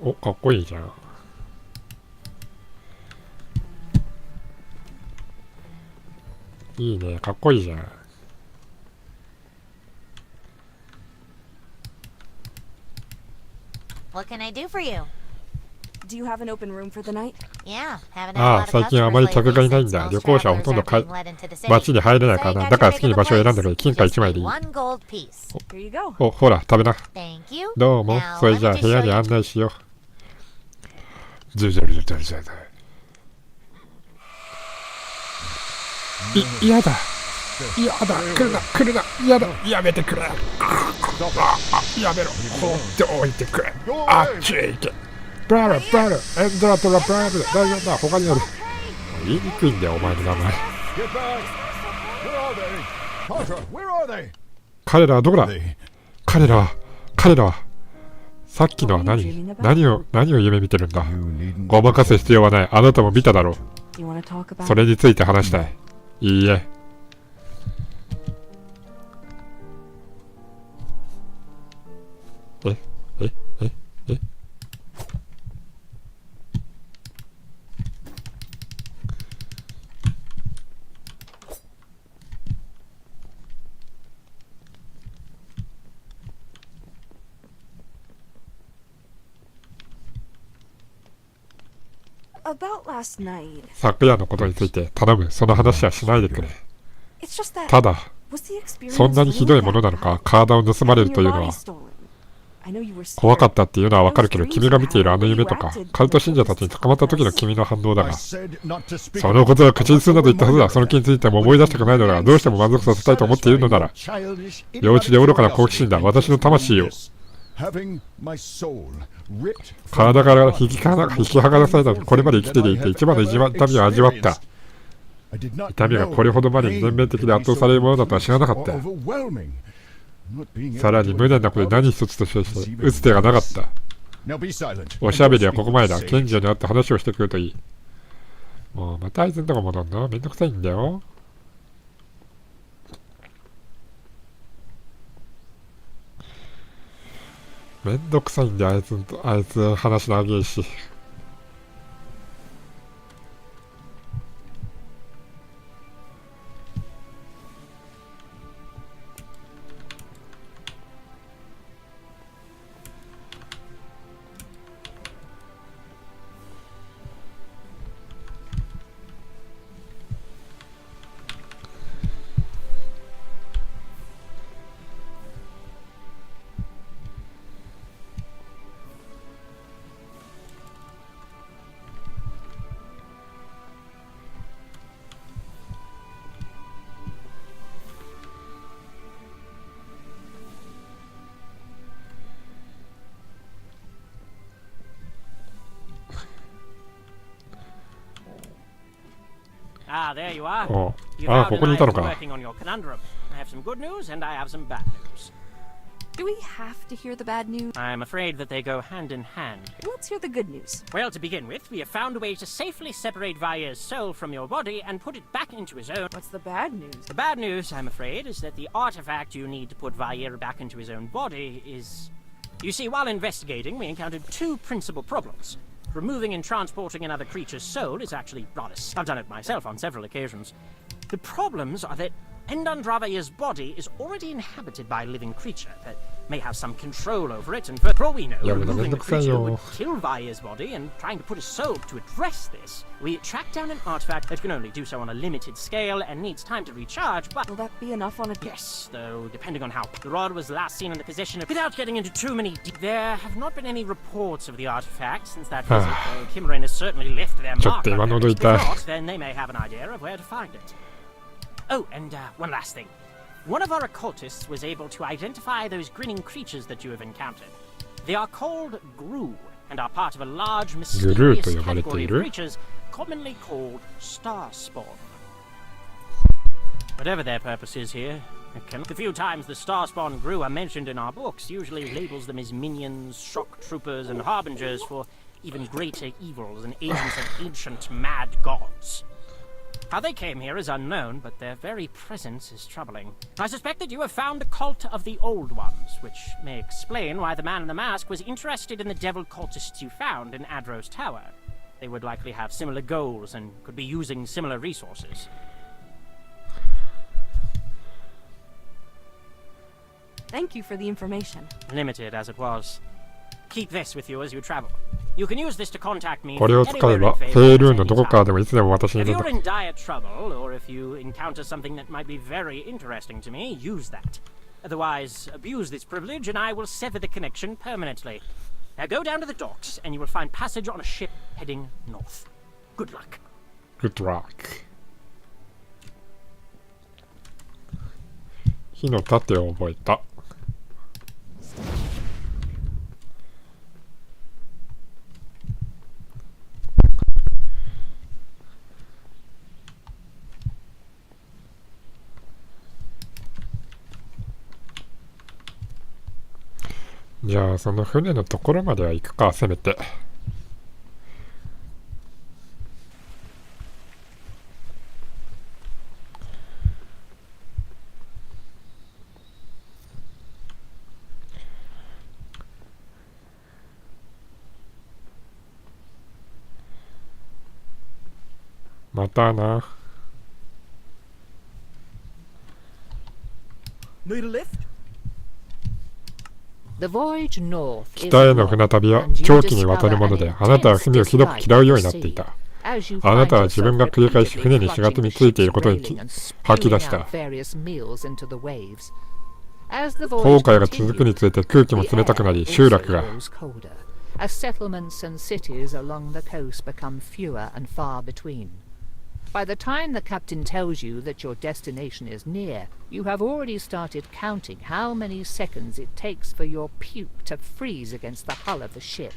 お、かっこいいじゃん。いいね、かっこいいじゃん。What can I do for you? Do you have an open room for the night? Yeah, haven't had a ああ、 lot of 最近あまり客がいないんだ。旅行者はほとんど街に入れないからな。だから好きに場所を選んだけど、金貨1枚でいい。お、ほら、食べな。どうも。それじゃあ部屋に案内しよう。嫌だ。嫌だ。来るな、来るな。嫌だ。やめてくれ。やめろ。放っておいてくれ。あっちへ行け。ブラル、エンドラトラブラル。大丈夫だ。他にある。言いにくいんだよ、お前の名前。彼らはどこだ？彼らは。さっきのは何を夢見てるんだ。ごまかす必要はない。あなたも見ただろう。それについて話したい。いいえ。昨夜のことについて頼む。その話はしないでくれ。ただ、そんなにひどいものなのか。体を盗まれるというのは。怖かったっていうのはわかるけど、君が見ているあの夢とか、カルト信者たちに捕まった時の君の反応だが、そのことは口にするなと言ったはずだ。その気についても思い出したくないのだが、どうしても満足させたいと思っているのなら、幼稚で愚かな好奇心だ。私の魂を。Having my soul ripped 体から引き剥がされたこれまで生きていて一番の痛みを味わった。痛みがこれほどまでに全面的に圧倒されるものだとは知らなかった。さらに無念なことで何一つとして打つ手がなかった。おしゃべりはここまでだ。賢者に会って話をしてくるといい。もうまたあいつのとこ戻るのめんどくさいんだよ。めんどくさいんだよ、あいつ話長いし。Ah, there you are. お You've ああ、 found こ an こにいた eye の for か。 working on your conundrum. I have some good news and I have some bad news. Do we have to hear the bad news? I'm afraid that they go hand in hand. Let's hear the good news. Well, to begin with, we have found a way to safely separate Vair's soul from your body and put it back into his own. What's the bad news? The bad news, I'm afraid, is that the artifact you need to put Vair back into his own body is... You see, while investigating, we encountered two principal problems. Removing and transporting another creature's soul is actually rather... I've done it myself on several occasions. The problems are that Endandravair's body is already inhabited by a living creature that may have some control over it, and for all we know, removing the creature would kill Vair's body, and trying to put a soul to address this, we tracked down an artifact that can only do so on a limited scale and needs time to recharge, but... Will that be enough on a... Yes, though, depending on how the rod was last seen in the possession of... Without getting into too many... There have not been any reports of the artifact since that visit, though Kimmerin has certainly left their mark on it. If not, then they may have an idea of where to find it. Oh, and one last thing. One of our occultists was able to identify those grinning creatures that you have encountered. They are called Gru, and are part of a large, mysterious category of creatures commonly called Starspawn. Whatever their purpose is here, the few times the Starspawn Gru are mentioned in our books usually labels them as minions, shock troopers, and harbingers for even greater evils and agents of ancient mad gods. How they came here is unknown, but their very presence is troubling. I suspect that you have found the cult of the Old Ones, which may explain why the man in the mask was interested in the devil cultists you found in Adro's Tower. They would likely have similar goals and could be using similar resources. Thank you for the information. Limited as it was. Keep this with you as you travel. You can use this to contact me これを使えば、フェイルーンのどこからでもいつでも私に If 連 you're 絡。 in dire trouble, or if you encounter something that might be very interesting to me, use that. Otherwise, abuse this privilege and I will sever the connection permanently. Now go down to the docks and you will find passage on a ship heading north. Good luck. Good luck. 火の盾を覚えた。じゃあその船のところまでは行くか、せめて。またな。 Need a lift? 北への船旅は長期にわたるもので、あなたは船をひどく嫌うようになっていた。あなたは自分が繰り返し船にしがみついていることに吐き出した。航海が続くにつれて空気も冷たくなり、集落が As settlements and cities along the coast become fewer and far between. By the time the captain tells you that your destination is near, you have already started counting how many seconds it takes for your puke to freeze against the hull of the ship.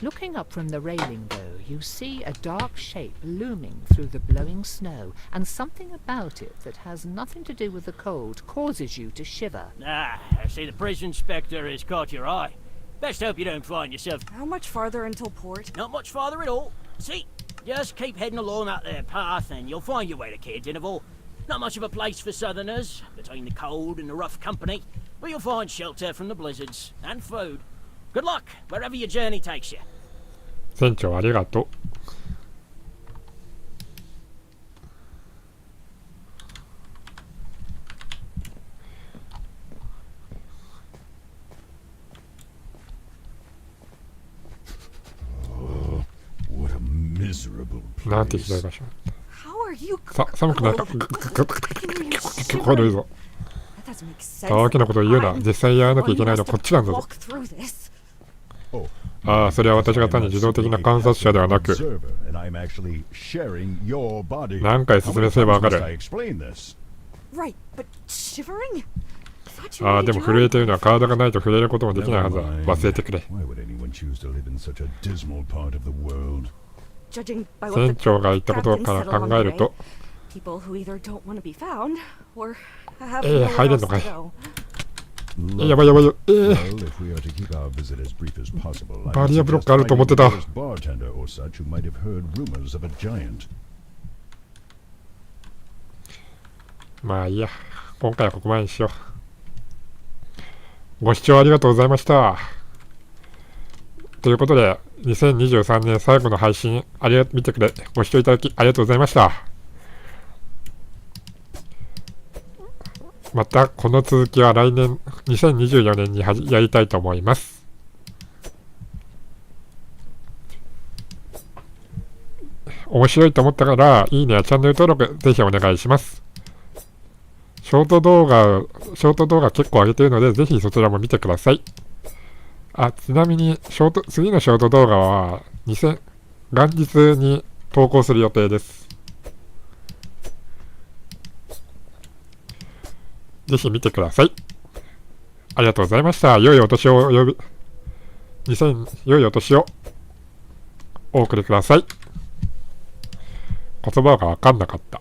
Looking up from the railing, though, you see a dark shape looming through the blowing snow, and something about it that has nothing to do with the cold causes you to shiver. Ah, I see the prison inspector has caught your eye. Best hope you don't find yourself... How much farther until port? Not much farther at all. See, just keep heading along that there path and you'll find your way to Cape Dineval. Not much of a place for southerners, between the cold and the rough company, but you'll find shelter from the blizzards, and food. Good luck, wherever your journey takes you. 船長ありがとう。なんてひどい場所。さ、寒くなった。聞こえるぞ。乾きなことを言うな。実際やらなきゃいけないのはこっちなんだぞ。ああ、それは私が単に自動的な観察者ではなく、何回説明すればわかる。ああ、でも震えているのは体がないと触れることもできないはずだ。忘れてくれ。船長が言ったことから考えると、入れんのかい。やばいやばいよ。バリアブロックあると思ってた。まあいいや。今回はここまでにしよう。ご視聴ありがとうございました。ということで、2023年最後の配信、見てくれ、ご視聴いただきありがとうございました。またこの続きは来年2024年にやりたいと思います。面白いと思ったらいいねやチャンネル登録ぜひお願いします。ショート動画結構上げているのでぜひそちらも見てください。あ、ちなみに次のショート動画は元日に投稿する予定です。ぜひ見てください。ありがとうございました。良いお年を良いお年をお送りください。言葉がわかんなかった。